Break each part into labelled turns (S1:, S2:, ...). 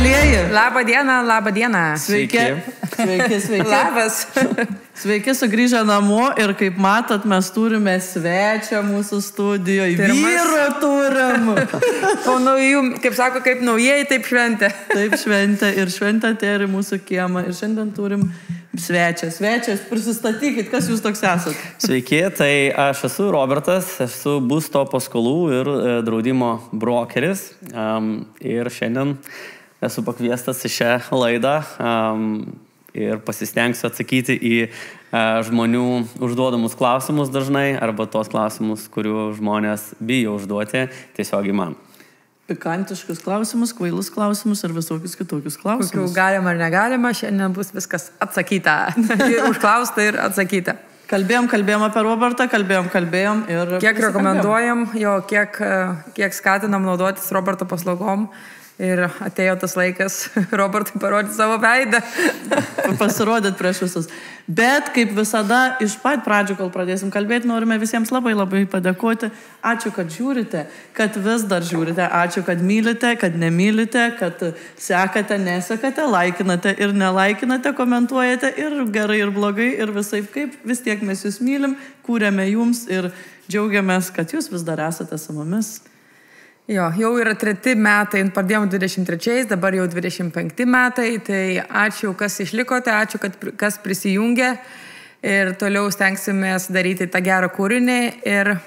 S1: Mėlieji.
S2: Labą dieną, labą dieną.
S1: Sveiki. Sveiki, sveiki.
S2: Labas.
S1: Sveiki sugrįžę namo ir kaip matot, mes turime svečią mūsų studijoje. Vyro turim.
S2: Po naujų, kaip sako, kaip naujieji, taip šventė.
S1: Taip šventė ir šventė atėjo į mūsų kiemą. Ir šiandien turim svečias. Svečias, prisistatykit, kas jūs toks esat?
S3: Sveiki, tai aš esu Robertas, esu būsto paskolų ir draudimo brokeris. Ir šiandien esu pakviestas į šią laidą ir pasistengsiu atsakyti į žmonių užduodamus klausimus dažnai arba tos klausimus, kurių žmonės bijo užduoti tiesiogiai man.
S1: Pikantiškus klausimus, kvailus klausimus ir visokius kitokius klausimus.
S2: Kokių galima ar negalima, šiandien bus viskas atsakyta. Ir užklausta ir atsakyta.
S1: Kalbėjom apie Robertą, kalbėjom ir...
S2: Kiek rekomenduojam, jo, kiek skatinam naudotis Roberto paslaugom. Ir atėjo tas laikas Robertui parodyti savo veidą.
S1: Pasirodyt prieš visus. Bet kaip visada, iš pat pradžių, kol pradėsim kalbėti, norime visiems labai padėkoti. Ačiū, kad žiūrite, kad vis dar žiūrite. Ačiū, kad mylite, kad nemylite, kad sekate, nesekate, laikinate ir nelaikinate, komentuojate ir gerai, ir blogai, ir visaip kaip. Vis tiek mes jūs mylim, kūrėme jums ir džiaugiamės, kad jūs vis dar esate su mumis.
S2: Jo, jau yra 3 metai, pradėjom 23, dabar jau 25 metai, tai ačiū, kas išlikote, ačiū, kas prisijungė ir toliau stengsimės daryti tą gerą kūrinį ir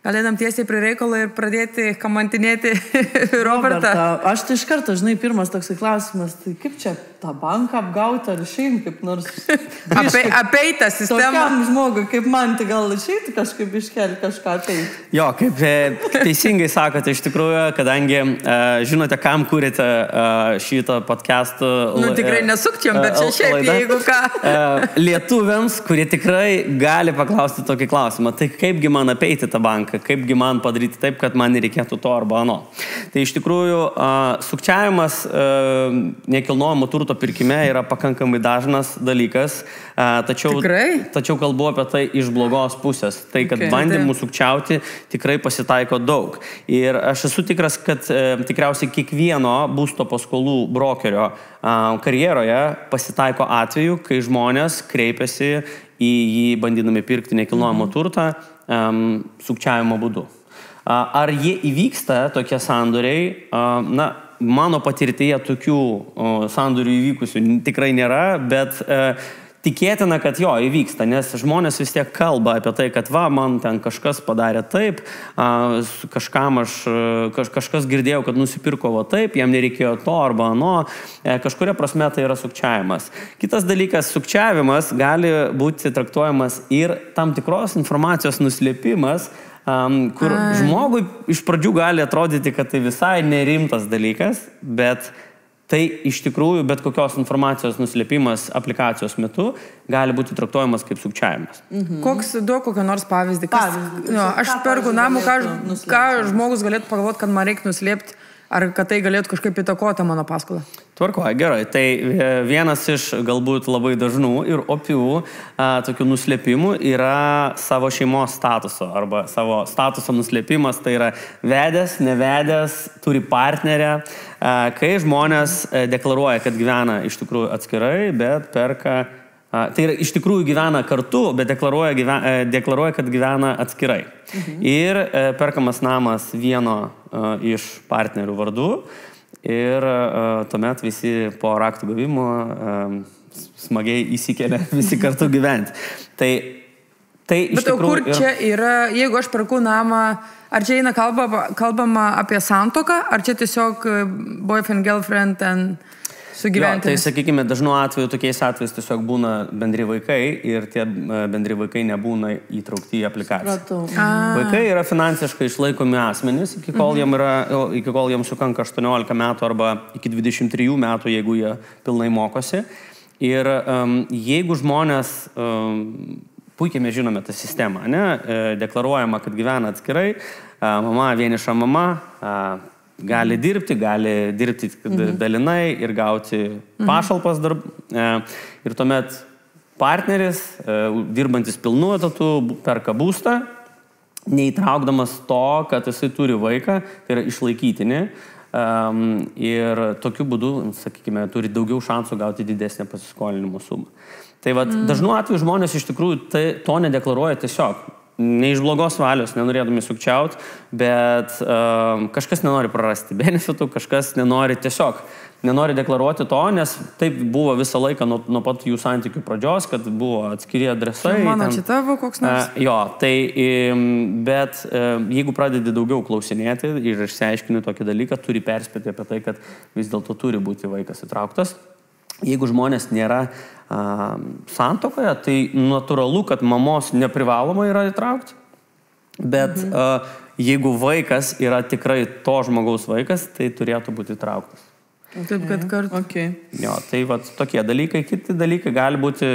S2: galėdam tiesiai prie reikalo ir pradėti kamantinėti Robertą.
S1: Aš tai iš karto, žinai, pirmas toksai klausimas, tai kaip čia tą banką apgauti ar išeiti kaip nors...
S2: Apeitą sistemą.
S1: Tokiam žmogui, kaip man, tai gal išeiti kažkaip iškelti kažką apeiti.
S3: Jo, kaip teisingai sakote, iš tikrųjų, kadangi žinote, kam kūrėte šitą podcastų...
S2: Tikrai nesukčiam, bet čia šiaip, jeigu ką.
S3: Lietuviams, kurie tikrai gali paklausti tokį klausimą, tai kaipgi man apeiti tą banką, kaipgi man padaryti taip, kad man nereikėtų to arba ano. Tai iš tikrųjų, sukčiavimas nekilnojamo turto pirkime yra pakankamai dažnas dalykas, tačiau kalbu apie tai iš blogos pusės. Tai, kad bandymų sukčiauti tikrai pasitaiko daug. Ir aš esu tikras, kad tikriausiai kiekvieno būsto paskolų brokerio karjeroje pasitaiko atveju, kai žmonės kreipiasi į jį bandydami pirkti nekilnojamo turtą sukčiavimo būdu. Ar jie įvyksta tokie sandoriai? Mano patirtyje tokių sandorių įvykusių tikrai nėra, bet tikėtina, kad jo įvyksta, nes žmonės vis tiek kalba apie tai, kad man ten kažkas padarė taip, kažkas girdėjau, kad nusipirko taip, jam nereikėjo to arba ano, kažkuria prasme tai yra sukčiavimas. Kitas dalykas, sukčiavimas gali būti traktuojamas ir tam tikros informacijos nuslėpimas, kur žmogui iš pradžių gali atrodyti, kad tai visai nerimtas dalykas, bet tai iš tikrųjų bet kokios informacijos nuslėpimas aplikacijos metu gali būti traktuojamas kaip sukčiavimas.
S2: Duok kokio nors pavyzdį. Aš perku namų, ką žmogus galėtų pagalvoti, kad man reikia nuslėpti, ar kad tai galėtų kažkaip įtakoti mano paskolą?
S3: Tvarkoja, gerai. Tai vienas iš galbūt labai dažnų ir opių tokių nuslėpimų yra savo šeimos statuso arba savo statuso nuslėpimas. Tai yra vedęs, nevedęs, turi partnerę. Kai žmonės deklaruoja, kad gyvena iš tikrųjų atskirai, bet perka... Tai yra, iš tikrųjų gyvena kartu, bet deklaruoja, kad gyvena atskirai. Ir perkamas namas vieno iš partnerių vardu ir tuomet visi po raktų gavimo smagiai įsikelia visi kartu gyventi. Tai iš
S2: bet
S3: tikrųjų...
S2: Bet kur čia yra, jeigu aš perku namą, ar čia eina kalbama apie santuoką, ar čia tiesiog boyfriend, girlfriend ten...
S3: Tai sakykime, dažnu atveju, tokiais atvejais tiesiog būna bendri vaikai ir tie bendri vaikai nebūna įtraukti į aplikaciją. Vaikai yra finansiškai išlaikomi asmenys, iki kol jiems sukanka 18 metų arba iki 23 metų, jeigu jie pilnai mokosi. Ir jeigu žmonės, puikiai mes žinome tą sistemą, deklaruojama, kad gyvena atskirai, vieniša mama, gali dirbti dalinai ir gauti pašalpas ir tuomet partneris, dirbantis pilnu etatu, perka būstą, neįtraukdamas to, kad jisai turi vaiką, tai yra išlaikytinį, ir tokiu būdu, sakykime, turi daugiau šansų gauti didesnę pasiskolinimo sumą. Tai dažnu atveju žmonės iš tikrųjų to nedeklaruoja tiesiog. Ne iš blogos valios, nenorėdami sukčiauti, bet kažkas nenori prarasti benefitų, kažkas nenori deklaruoti to, nes taip buvo visą laiką nuo pat jų santykių pradžios, kad buvo atskiri adresai.
S2: Mano čia tavo koks nors?
S3: Jo, bet jeigu pradedi daugiau klausinėti ir išsiaiškini tokį dalyką, turi perspėti apie tai, kad vis dėlto turi būti vaikas įtrauktas. Jeigu žmonės nėra santuokoje, tai natūralu, kad mamos neprivaloma yra įtraukti, bet jeigu vaikas yra tikrai to žmogaus vaikas, tai turėtų būti įtrauktas.
S2: Taip, kad kartu.
S1: Okay.
S3: Jo, tai tokie dalykai. Kiti dalykai gali būti,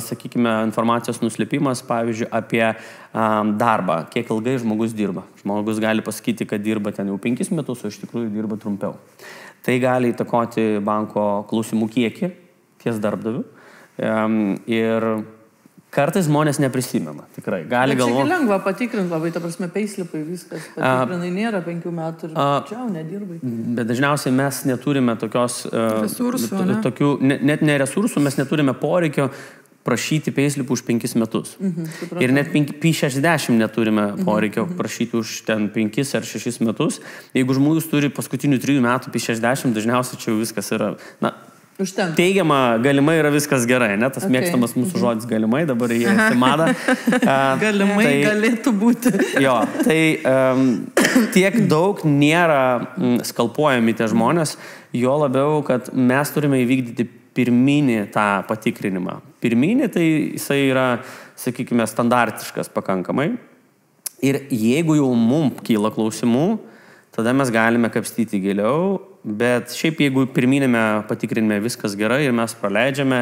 S3: sakykime, informacijos nuslėpimas, pavyzdžiui, apie darbą, kiek ilgai žmogus dirba. Žmogus gali pasakyti, kad dirba ten jau 5 metus, o iš tikrųjų dirba trumpiau. Tai gali įtakoti banko klausimų kiekį ties darbdaviu. Ir kartais žmonės neprisimena, tikrai. Gali galvoti.
S1: Bet čia lengva patikrinti, labai, ta prasme, peislipai viskas. Patikrinai nėra 5 metų ir čia nedirbai.
S3: Bet dažniausiai mes neturime tokios
S2: resursų,
S3: net ne resursų, mes neturime poreikio prašyti peislipų už 5 metus. Ir net 60 neturime poreikio prašyti už ten 5 ar 6 metus. Jeigu žmogus turi paskutinių 3 metų 60, dažniausiai čia viskas yra, teigiama, galimai yra viskas gerai, ne? Tas mėgstamas mūsų žodis galimai, dabar jie įsimada.
S1: Galimai galėtų būti.
S3: Jo, tai tiek daug nėra skalpuojami tie žmonės, jo labiau, kad mes turime įvykdyti pirminį tą patikrinimą. Pirminį, tai jisai yra, sakykime, standartiškas pakankamai. Ir jeigu jau mums kyla klausimų, tada mes galime kapstyti giliau, bet šiaip jeigu pirminėme patikrinime viskas gerai ir mes praleidžiame,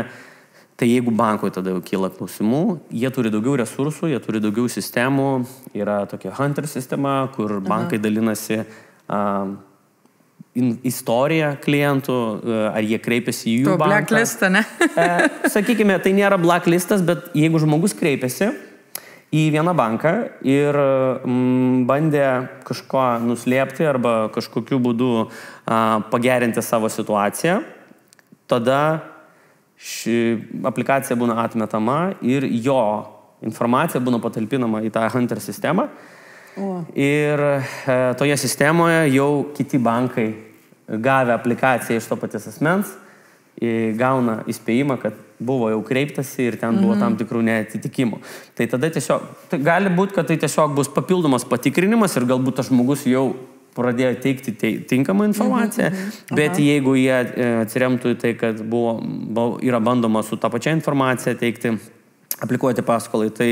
S3: tai jeigu bankui tada jau kyla klausimų, jie turi daugiau resursų, jie turi daugiau sistemų, yra tokia Hunter sistema, kur bankai dalinasi istoriją klientų, ar jie kreipiasi į jų banką.
S2: Blacklistą, ne?
S3: Sakykime, tai nėra blacklistas, bet jeigu žmogus kreipiasi į vieną banką ir bandė kažko nuslėpti arba kažkokiu būdu pagerinti savo situaciją, tada ši aplikacija būna atmetama ir jo informacija būna patalpinama į tą Hunter sistemą. Ir toje sistemoje jau kiti bankai gavę aplikaciją iš to paties asmens gauna įspėjimą, kad buvo jau kreiptasi ir ten buvo tam tikrų neatitikimų. Tai tada tiesiog, tai gali būti, kad tai tiesiog bus papildomas patikrinimas ir galbūt tas žmogus jau pradėjo teikti tinkamą informaciją, bet jeigu jie atsiremtų į tai, kad yra bandoma su tą pačią informaciją teikti, aplikuoti paskolai, tai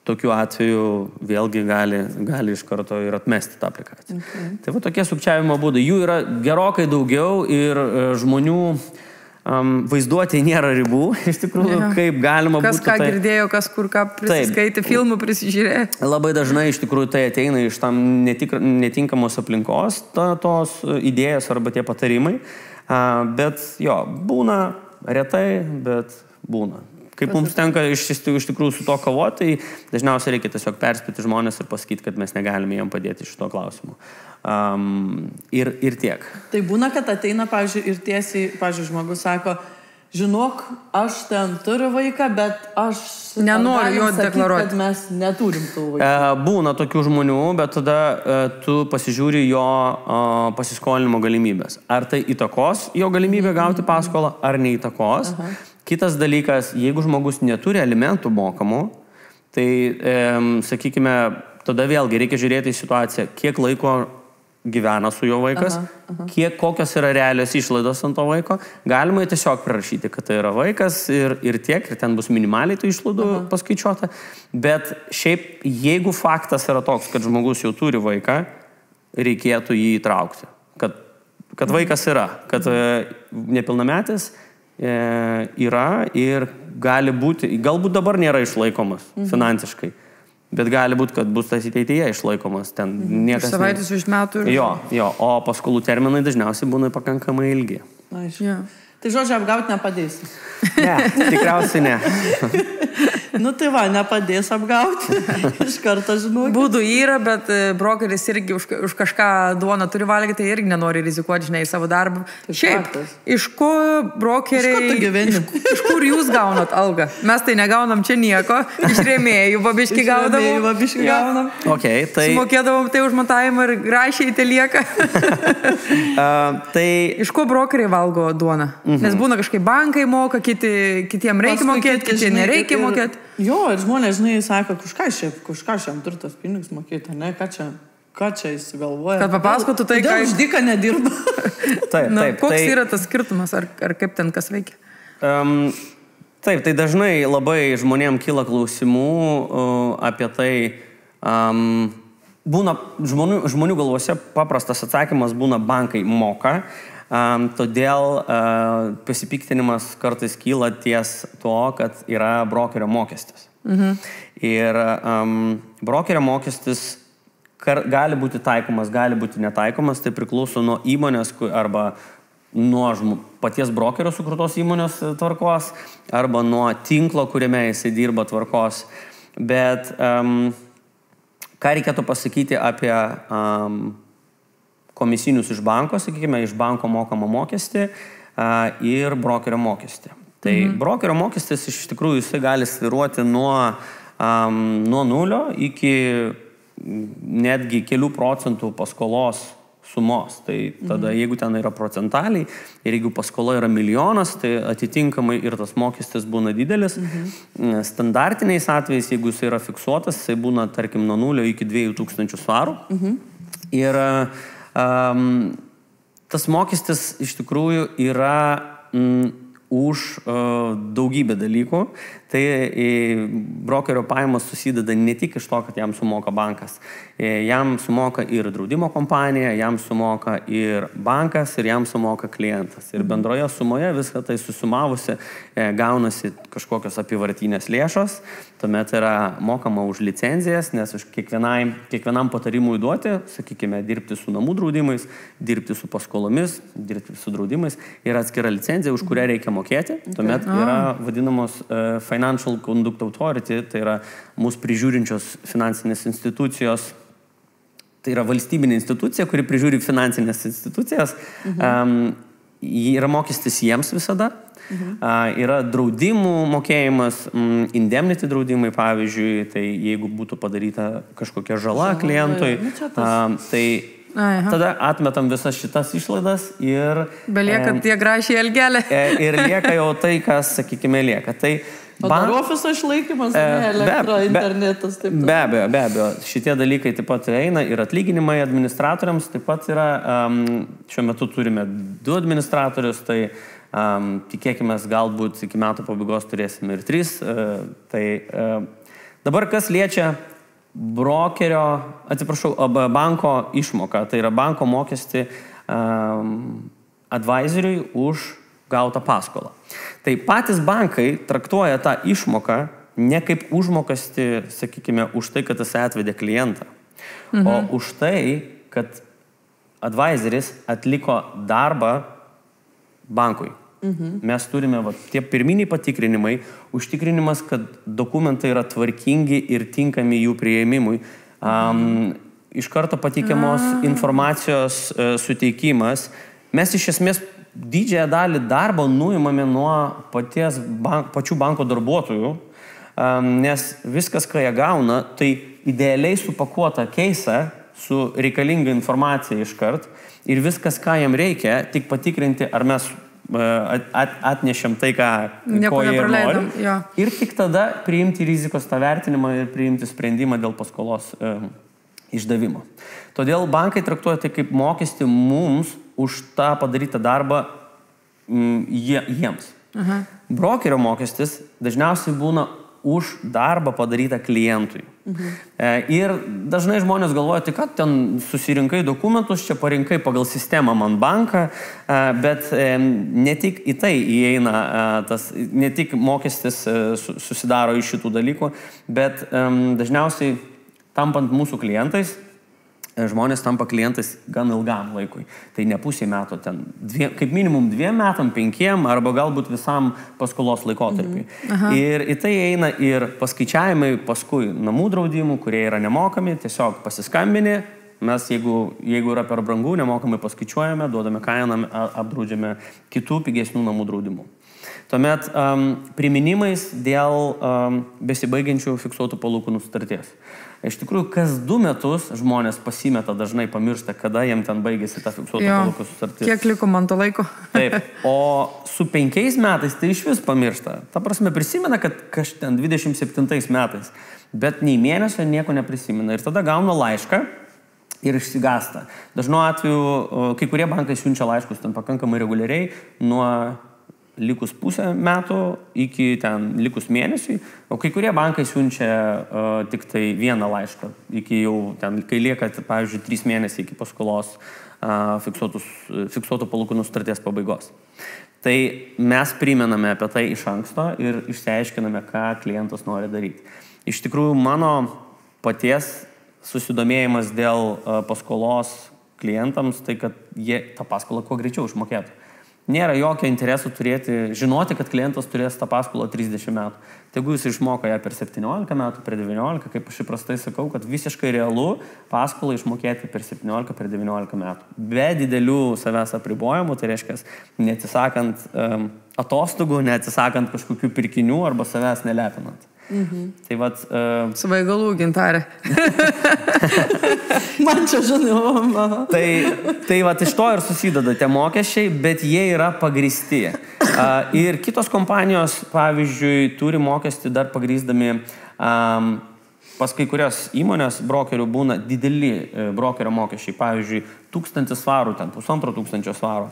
S3: tokiu atveju vėlgi gali iš karto ir atmesti tą aplikaciją. Tai va tokie sukčiavimo būdai. Jų yra gerokai daugiau ir žmonių vaizduotėje nėra ribų, iš tikrųjų, kaip galima būtų.
S2: Kas ką girdėjo, kas kur ką prisiskaitė, filmų prisižiūrėjo.
S3: Labai dažnai iš tikrųjų tai ateina iš tam netinkamos aplinkos tos idėjos arba tie patarimai, bet jo, būna retai, bet būna. Kaip mums tenka iš tikrųjų su to kovoti, tai dažniausiai reikia tiesiog perspėti žmonės ir pasakyti, kad mes negalime jam padėti šito klausimu. Ir tiek.
S1: Tai būna, kad ateina, pavyzdžiui, ir tiesiai, pavyzdžiui, žmogus sako, žinok, aš ten turiu vaiką, bet aš
S2: nenoriu jo deklaruoti,
S1: kad mes neturim tų vaikų.
S3: Būna tokių žmonių, bet tada tu pasižiūri jo pasiskolinimo galimybės. Ar tai įtakos jo galimybę gauti paskolą, ar neįtakos. Kitas dalykas, jeigu žmogus neturi alimentų mokamų, tai, sakykime, tada vėlgi reikia žiūrėti į situaciją, kiek laiko gyvena su jo vaikas, kokios yra realios išlaidos ant to vaiko. Galima tiesiog prirašyti, kad tai yra vaikas ir tiek, ir ten bus minimaliai tų išlaidų paskaičiuota. Bet šiaip, jeigu faktas yra toks, kad žmogus jau turi vaiką, reikėtų jį įtraukti. Kad vaikas yra, kad nepilnametis yra ir gali būti, galbūt dabar nėra išlaikomas finansiškai, bet gali būti, kad bus tas ateityje išlaikomas. Ten niekas
S2: savaitės už metų.
S3: Jo, o paskolų terminai dažniausiai būna pakankamai ilgi.
S1: Tai žodžiu, apgauti nepadėsi.
S3: Ne, tikriausiai ne.
S1: Nu tai va, nepadės apgauti. Iš karto žinau.
S2: Būdų yra, bet brokeris irgi už kažką duoną turi valgyti, tai irgi nenori rizikuoti, žinai, savo darbą. Šiaip, iš ko brokeriai... Iš kur jūs gaunat algą? Mes tai negaunam čia nieko. Iš rėmėjų babiški gaunam.
S3: Okay, tai...
S2: Sumokėdavom tai už montavimą ir grašiai tai lieka. Iš ko brokeriai valgo duoną? Nes būna kažkaip bankai moka, kitiem reikia mokėti, kitiem nereikia mokėti.
S1: Jo, ir žmonės, žinai, sako, kažką šiam turtas pinigus mokėti, ne, ką čia įsigalvoja.
S2: Kad papasakotų tai,
S1: ką... Už dyką nedirba.
S3: Taip.
S2: Koks yra tas skirtumas, ar kaip ten kas veikia?
S3: Taip, tai dažnai labai žmonėm kyla klausimų apie tai, būna žmonių galvose paprastas atsakymas būna bankai moka. Todėl pasipiktinimas kartais kyla ties to, kad yra brokerio mokestis. Ir brokerio mokestis gali būti taikomas, gali būti netaikomas, tai priklauso nuo įmonės arba nuo paties brokerio sukurtos įmonės tvarkos arba nuo tinklo, kuriame jisai dirba tvarkos. Bet ką reikėtų pasakyti apie komisinius iš banko, sakykime, iš banko mokamą mokestį ir brokerio mokestį. Tai brokerio mokestis iš tikrųjų jisai gali sviruoti nuo 0 iki netgi kelių procentų paskolos sumos. Tai tada, jeigu ten yra procentaliai ir jeigu paskola yra 1 milijonas, tai atitinkamai ir tas mokestis būna didelis. Standartiniais atvejais, jeigu jis yra fiksuotas, jisai būna, tarkim, nuo 0 iki 2000 svarų. Ir tas mokestis iš tikrųjų yra už daugybę dalykų. Tai brokerio pajamos susideda ne tik iš to, kad jam sumoka bankas. Jam sumoka ir draudimo kompanija, jam sumoka ir bankas, ir jam sumoka klientas. Ir bendroje sumoje viską tai susumavusi gaunasi kažkokios apyvartinės lėšos. Tuomet yra mokama už licenzijas, nes už kiekvienam patarimui duoti, sakykime, dirbti su namų draudimais, dirbti su paskolomis, dirbti su draudimais, yra atskira licenzija, už kurią reikia mokėti. Tuomet yra vadinamos Financial Conduct Authority, tai yra mūsų prižiūrinčios finansinės institucijos, tai yra valstybinė institucija, kuri prižiūri finansinės institucijas. Yra mokestis jiems visada. Yra draudimų mokėjimas, indemnity draudimai, pavyzdžiui, tai jeigu būtų padaryta kažkokia žala klientui, tai tada atmetam visas šitas išlaidas ir...
S2: Belieka tie gražiai elgelė.
S3: Ir lieka jau tai, kas, sakykime, lieka. Tai
S1: dar ofiso išlaikymas, elektra, internetas, taip.
S3: Be abejo. Šitie dalykai taip pat eina ir atlyginimai administratoriams, taip pat yra, šiuo metu turime 2 administratorius, tai tikėkime, galbūt iki metų pabaigos turėsime ir 3. Tai dabar kas liečia banko išmoką, tai yra banko mokestį advisoriui už gautą paskolą. Tai patys bankai traktuoja tą išmoką ne kaip užmokestį, sakykime, už tai, kad jis atvedė klientą, o už tai, kad advisoris atliko darbą bankui. Mes turime tie pirminiai patikrinimai, užtikrinimas, kad dokumentai yra tvarkingi ir tinkami jų priėmimui. Iš karto pateikiamos informacijos suteikimas. Mes iš esmės didžiąją dalį darbo nuimame nuo pačių banko darbuotojų, nes viskas, ką jie gauna, tai idealiai supakuota keisą su reikalinga informacija iškart ir viskas, ką jiem reikia, tik patikrinti, ar mes atnešiam tai, ko jie nori. Ir tik tada priimti rizikos tą vertinimą ir priimti sprendimą dėl paskolos išdavimo. Todėl bankai traktuoja tai kaip mokestį mums už tą padarytą darbą jiems. Brokerio mokestis dažniausiai būna už darbą padarytą klientui. Ir dažnai žmonės galvoja, tai kad ten susirinkai dokumentus, čia parinkai pagal sistemą man banką, bet ne tik į tai įeina, ne tik mokestis susidaro iš šitų dalykų, bet dažniausiai tampant mūsų klientais, žmonės tampa klientais gan ilgam laikui. Tai ne pusė metų, kaip minimum 2 metam, 5 arba galbūt visam paskolos laikotarpiui. Ir į tai eina ir paskaičiavimai paskui namų draudimų, kurie yra nemokami, tiesiog pasiskambini, mes jeigu yra per brangų, nemokamai paskaičiuojame, duodame kainą, apdraudžiame kitų pigesnių namų draudimų. Tuomet priminimais dėl besibaigiančių fiksuotų palūkanų sutarties. Iš tikrųjų, kas 2 metus žmonės pasimeta, dažnai pamiršta, kada jiem ten baigėsi ta fiksuotų palūkanų sutartis.
S2: Kiek liko man to laiko?
S3: Taip, o su 5 metais tai iš vis pamiršta. Ta prasme, prisimena, kad ten 27 metais, bet nei mėnesio nieko neprisimena. Ir tada gauna laišką ir išsigąsta. Dažnu atveju, kai kurie bankai siunčia laiškus ten pakankamai reguliariai nuo likus pusę metų iki ten likus mėnesiui, o kai kurie bankai siunčia tik tai vieną laišką, iki jau ten, kai lieka, pavyzdžiui, 3 mėnesiai iki paskolos fiksuotų palūkanų sutarties pabaigos. Tai mes primename apie tai iš anksto ir išsiaiškiname, ką klientas nori daryti. Iš tikrųjų, mano paties susidomėjimas dėl paskolos klientams, tai kad jie tą paskolą kuo greičiau išmokėtų. Nėra jokio interesų žinoti, kad klientas turės tą paskolą 30 metų. Tegu jis išmoko ją per 17 metų, per 19, kaip aš įprastai sakau, kad visiškai realu paskolą išmokėti per 17, per 19 metų. Be didelių savęs apribojimų, tai reiškia, neatsisakant atostogų, neatsisakant kažkokių pirkinių arba savęs nelepinant. Tai vat...
S2: Svaigalų, Gintarė.
S1: Man čia žinoma.
S3: Tai vat iš to ir susideda tie mokesčiai, bet jie yra pagrįsti. Ir kitos kompanijos, pavyzdžiui, turi mokestį dar pagrįsdami, pas kai kurias įmonės brokerių būna dideli brokerio mokesčiai, pavyzdžiui, 1000 svarų, ten 1500 svarų.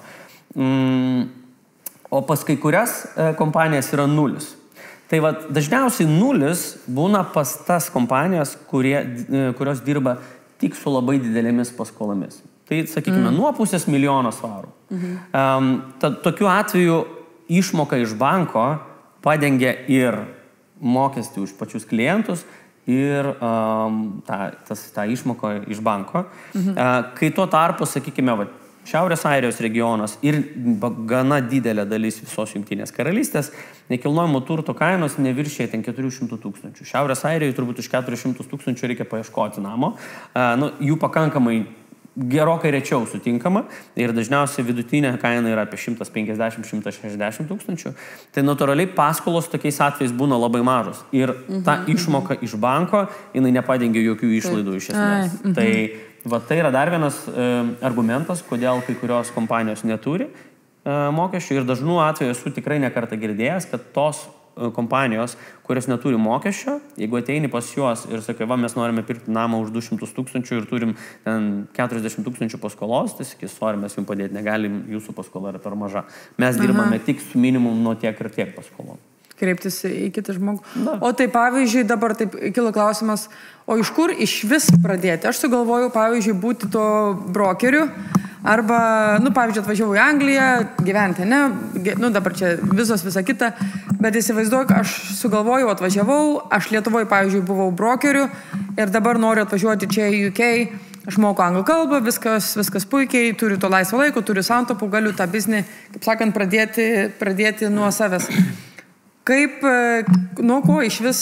S3: O pas kai kurias kompanijas yra 0. Tai vat, dažniausiai 0 būna pas tas kompanijas, kurios dirba tik su labai didelėmis paskolomis. Tai, sakykime, nuo 500 000 svarų. Tokiu atveju išmoka iš banko padengia ir mokestį už pačius klientus ir tą išmoką iš banko. Kai tuo tarpu, sakykime, Šiaurės Airijos regionas ir gana didelė dalis visos Jungtinės karalystės nekilnojamo turto kainos neviršė ten 400 000. Šiaurės Airijoje turbūt už 400 000 reikia paieškoti namo. Jų pakankamai gerokai rečiau sutinkama ir dažniausiai vidutinė kaina yra apie 150-160 000. Tai natūraliai paskolos tokiais atvejais būna labai mažos. Ir ta išmoka iš banko, jinai nepadengia jokių išlaidų iš esmės. Tai yra dar vienas argumentas, kodėl kai kurios kompanijos neturi mokesčių ir dažnų atveju esu tikrai nekartą girdėjęs, kad tos kompanijos, kurios neturi mokesčio, jeigu ateini pas juos ir sakai, mes norime pirkti namą už 200 000 ir turim 40 000 paskolos, tai sakys, mes jums padėti negalim, jūsų paskola yra per maža. Mes dirbame tik su minimum nuo tiek ir tiek paskolom.
S2: Kreiptis į kitą žmogų. O tai pavyzdžiui, dabar taip kilo klausimas, o iš kur iš vis pradėti? Aš sugalvojau, pavyzdžiui, būti to brokeriu, arba, pavyzdžiui, atvažiavau į Angliją, gyventi, ne? Dabar čia visos visa kita, bet įsivaizduok, aš sugalvojau, atvažiavau, aš Lietuvoje, pavyzdžiui, buvau brokeriu ir dabar noriu atvažiuoti čia į UK, aš moku anglų kalbą, viskas puikiai, turiu to laisvo laiko, turiu santaupų, galiu tą biznį, kaip sakant, pradėti nuo savęs. Kaip, nuo ko iš vis,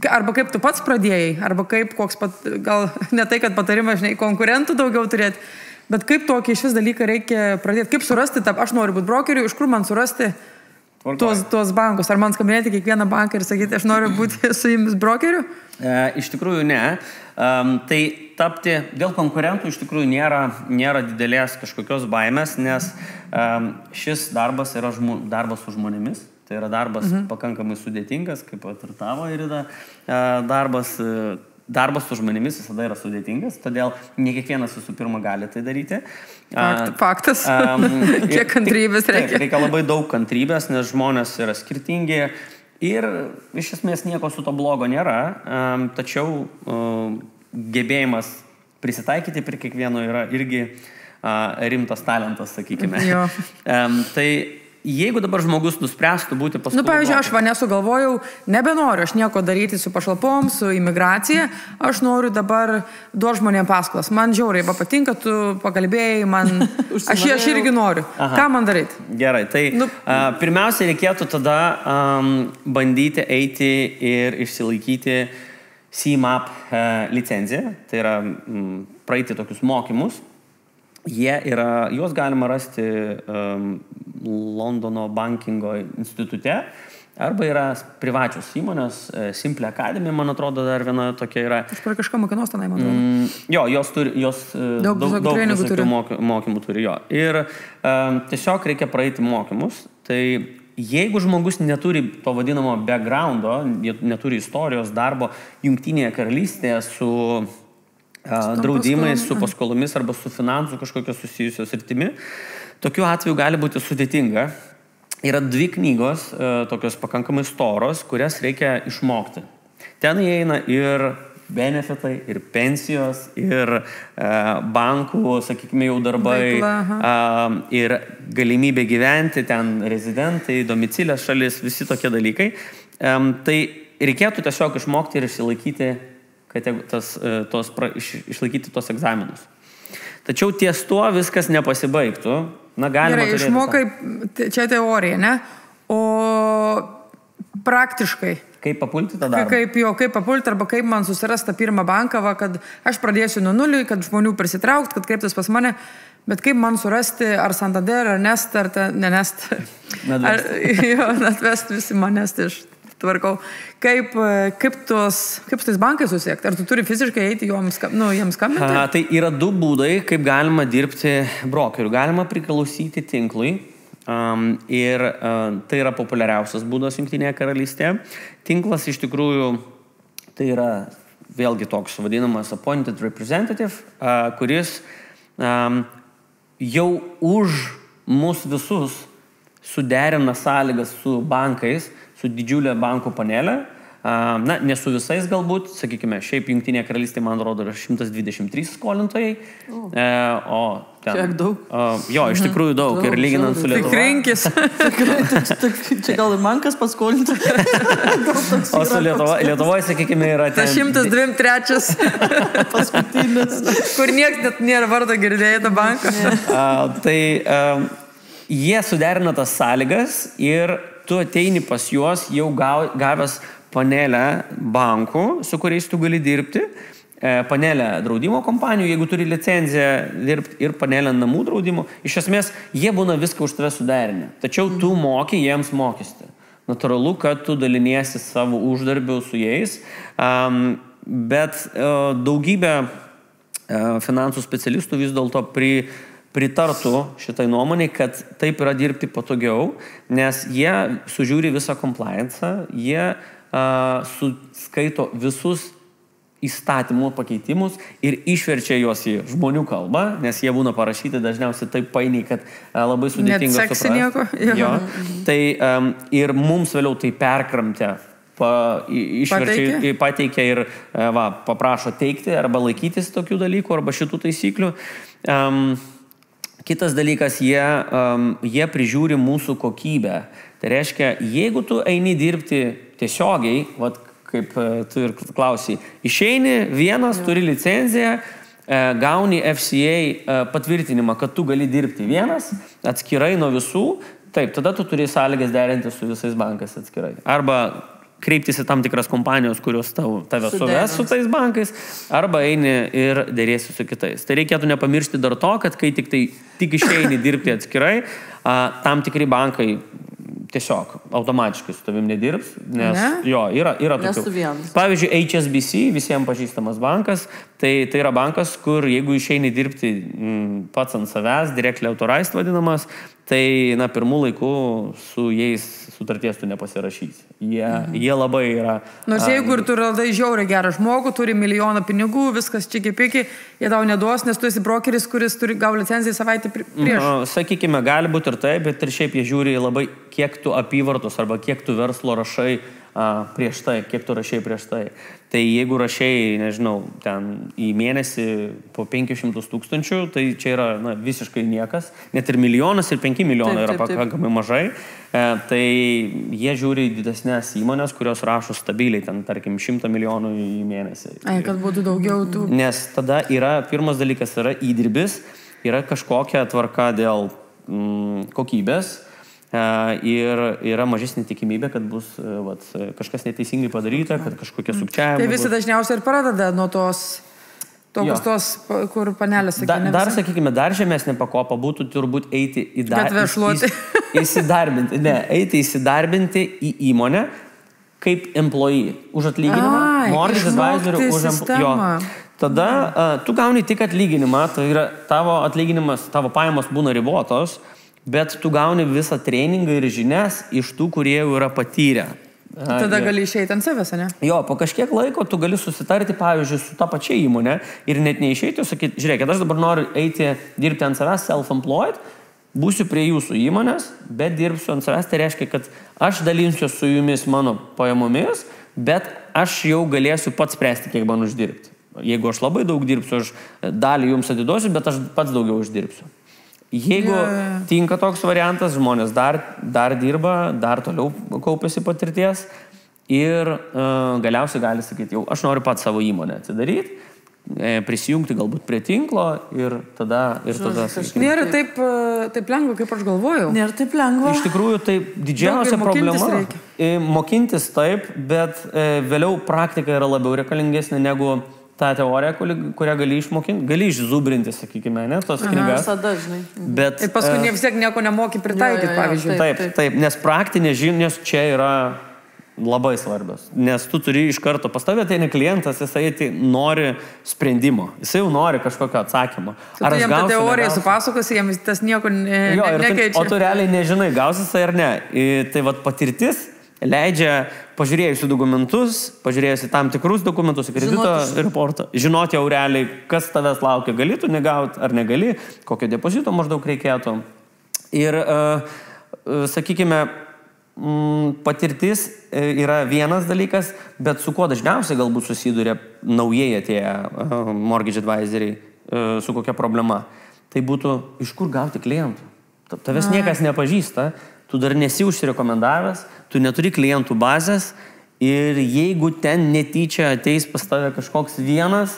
S2: arba kaip tu pats pradėjai, arba kaip koks, gal ne tai, kad patarimas, žinai, konkurentų daugiau turėti, bet kaip tokį iš vis dalyką reikia pradėti, kaip surasti, aš noriu būti brokeriu, iš kur man surasti tuos bankus, ar man skambinėti kiekvieną banką ir sakyti, aš noriu būti su jumis brokeriu?
S3: Iš tikrųjų ne. Tai tapti dėl konkurentų iš tikrųjų nėra didelės kažkokios baimės, nes šis darbas yra darbas su žmonėmis. Tai yra darbas pakankamai sudėtingas, kaip ir tavo Irida. Darbas su žmonėmis visada yra sudėtingas, todėl ne kiekvienas visų pirma gali tai daryti.
S2: Faktas. Kiek kantrybės reikia?
S3: Reikia labai daug kantrybės, nes žmonės yra skirtingi ir iš esmės nieko su to blogo nėra, tačiau gebėjimas prisitaikyti prie kiekvieno yra irgi rimtas talentas, sakykime. Tai jeigu dabar žmogus nuspręstų būti paskolų
S2: Pavyzdžiui, aš
S3: brokeris.
S2: nesugalvojau, nebenoriu aš nieko daryti su pašalpom, su imigracija, aš noriu dabar duoti žmonėm paskolas. Man žiauriai patinka, tu pakalbėjai, aš irgi noriu. Ką man daryti?
S3: Gerai, tai pirmiausia reikėtų tada bandyti eiti ir išsilaikyti CMAP licenciją, tai yra praeiti tokius mokymus. Juos galima rasti Londono bankingo institute, arba yra privačios įmonės, Simple Academy, man atrodo, dar viena tokia yra.
S2: Aš per kažką mokinos tenai, man atrodo.
S3: Jo, jos daug visokių mokymų turi, jo. Ir tiesiog reikia praeiti mokymus. Tai jeigu žmogus neturi to vadinamo backgroundo, neturi istorijos darbo Jungtinėje karalystėje su draudimais, su paskolomis arba su finansų kažkokios susijusios rytimi, tokiu atveju gali būti sudėtinga. Yra 2 knygos, tokios pakankamai storos, kurias reikia išmokti. Ten įeina ir benefitai, ir pensijos, ir bankų, sakykime, jau darbai, ir galimybė gyventi, ten rezidentai, domicilės šalis, visi tokie dalykai. Tai reikėtų tiesiog išmokti ir išsilaikyti išlaikyti tos egzaminus. Tačiau ties tuo viskas nepasibaigtų.
S2: Gerai, išmokai, čia teorija, ne? O praktiškai.
S3: Kaip papulti tą darbą?
S2: Kaip papulti, arba kaip man susirasti tą pirmą banką, kad aš pradėsiu nuo nulio, kad žmonių prisitraukti, kad kreiptis pas mane, bet kaip man surasti ar Santander, ar Nest, ar Nest. Atvest visi manęs, tai aš tvarkau. Kaip su tais bankai susiekti? Ar tu turi fiziškai eiti jiems skambinti?
S3: Tai yra 2 būdai, kaip galima dirbti brokeriu. Galima priklausyti tinklui. Ir tai yra populiariausias būdas Jungtinėje karalystėje. Tinklas iš tikrųjų tai yra vėlgi toks vadinamas appointed representative, kuris jau už mus visus suderina sąlygas su bankais, su didžiulė bankų panelė. Ne su visais galbūt, sakykime, šiaip Jungtinėje karalystėje, man rodo, yra 123 skolintojai.
S1: Kiek daug?
S3: Jo, iš tikrųjų daug. Ir lyginant su Lietuva.
S2: Tik rinkis.
S1: Čia gal ir man kas paskolintų.
S3: O su Lietuvoje, sakykime, yra ten...
S2: 123
S1: paskutinis.
S2: Kur nieks net nėra vardo girdėję tą banką.
S3: Tai jie suderina tas sąlygas ir tu ateini pas juos jau gavęs panelę bankų, su kuriais tu gali dirbti, panelę draudimo kompanijų, jeigu turi licenciją dirbti, ir panelę namų draudimo. Iš esmės, jie būna viską už tave suderinę. Tačiau tu moki jiems mokestį. Natūralu, kad tu daliniesi savo uždarbių su jais, bet daugybė finansų specialistų vis dėlto pritartų šitai nuomonė, kad taip yra dirbti patogiau, nes jie sužiūri visą compliance, jie suskaito visus įstatymų pakeitimus ir išverčia juos į žmonių kalbą, nes jie būna parašyti dažniausiai taip painiai, kad labai sudėtinga suprasti.
S2: Nieko.
S3: Jo. Tai ir mums vėliau tai perkramtė, pateikia ir paprašo teikti arba laikytis tokių dalykų arba šitų taisyklių. Kitas dalykas, jie prižiūri mūsų kokybę. Tai reiškia, jeigu tu eini dirbti tiesiogiai, kaip tu ir klausiai, išeini vienas, turi licenciją, gauni FCA patvirtinimą, kad tu gali dirbti vienas, atskirai nuo visų, taip, tada tu turi sąlygas derinti su visais bankais atskirai. Arba kreiptis į tam tikras kompanijos, kurios tave suves su tais bankais, arba eini ir dėrėsi su kitais. Tai reikėtų nepamiršti dar to, kad kai tik išeini dirbti atskirai, tam tikri bankai tiesiog automatiškai su tavim nedirbs, nes yra tokių. Pavyzdžiui, HSBC, visiems pažįstamas bankas, tai yra bankas, kur jeigu išeini dirbti pats ant savęs, directly authorized vadinamas, tai pirmų laikų su jais sutarties tu nepasirašysi. Jie labai yra...
S2: Nors jeigu ir tu radai žiauriai gerą žmogų, turi milijoną pinigų, viskas čiki-piki, jie tau neduos, nes tu esi brokeris, kuris turi gauti licenciją savaitę prieš.
S3: Sakykime, gali būti ir taip, bet ir šiaip jie žiūri labai, kiek tu apyvartos arba kiek tu verslo rašai prieš tai, kiek tu rašėjai prieš tai. Tai jeigu rašėjai, nežinau, ten į mėnesį po 500 000, tai čia yra visiškai niekas. Net ir 1 milijonas ir 5 milijonai yra pakankamai mažai. Tai jie žiūri į didesnės įmonės, kurios rašo stabiliai, ten, tarkim, 100 milijonų į mėnesį.
S2: Kad būtų daugiau tų.
S3: Nes tada yra, pirmas dalykas yra įdirbis, yra kažkokia tvarka dėl kokybės. Ir yra mažesnė tikimybė, kad bus kažkas neteisingai padaryta, kad kažkokie sukčiavimai.
S2: Tai visi dažniausiai ir pradeda nuo tos, kur panelės sakė.
S3: Dar, sakykime, dar žemesnė pakopa būtų turbūt eiti įsidarbinti į įmonę kaip employee už atlyginimą. Mortgage advisor už employee. Tada tu gauni tik atlyginimą, tai yra tavo atlyginimas, tavo pajamos būna ribotos, bet tu gauni visą treningą ir žinias iš tų, kurie jau yra patyrę.
S2: Tada gali išeiti ant savęs, ne?
S3: Jo, po kažkiek laiko tu gali susitarti, pavyzdžiui, su ta pačia įmonė ir net neišeiti, sakyti, žiūrėkit, aš dabar noriu eiti dirbti ant savęs self-employed, būsiu prie jūsų įmonės, bet dirbsiu ant savęs, tai reiškia, kad aš dalinsiu su jumis mano pajamomis, bet aš jau galėsiu pats spręsti, kiek man uždirbti. Jeigu aš labai daug dirbsiu, aš dalį jums atiduosiu, bet aš pats daugiau uždirbsiu. Jeigu tinka toks variantas, žmonės dar dirba, dar toliau kaupiasi patirties ir galiausiai gali sakyti, jau aš noriu pat savo įmonę atsidaryti, prisijungti galbūt prie tinklo ir tada
S2: Nėra taip lengva, kaip aš galvojau.
S1: Nėra taip lengva.
S3: Iš tikrųjų, tai didžiausia problema. Mokintis taip, bet vėliau praktika yra labiau reikalingesnė negu tą teoriją, kurią gali išmokinti, gali išzubrinti, sakykime, ne, tos knygas.
S1: Visada, žinai.
S3: Bet,
S2: ir paskui vis tiek nieko nemoki pritaikyti, pavyzdžiui.
S3: Taip, nes praktinės žinios čia yra labai svarbios. Nes tu turi iš karto pas tavę ateina klientas, jisai nori sprendimo, jisai jau nori kažkokio atsakymo.
S2: Ar jam tą teoriją supasakosi, jam tas nieko nekeičia.
S3: O tu realiai nežinai, gausis tai ar ne. Tai vat patirtis leidžia, pažiūrėjusi dokumentus, pažiūrėjusi tam tikrus dokumentus, kredito reportą, žinoti jau realiai, kas tavęs laukia, gali tu negauti ar negali, kokio depozito maždaug reikėtų. Ir, sakykime, patirtis yra vienas dalykas, bet su kuo dažniausiai galbūt susiduria naujai atėję mortgage advisoriai, su kokia problema. Tai būtų, iš kur gauti klientų. Tavęs niekas nepažįsta, tu dar nesi užsirekomendavęs, tu neturi klientų bazės ir jeigu ten netyčia ateis pas tave kažkoks vienas,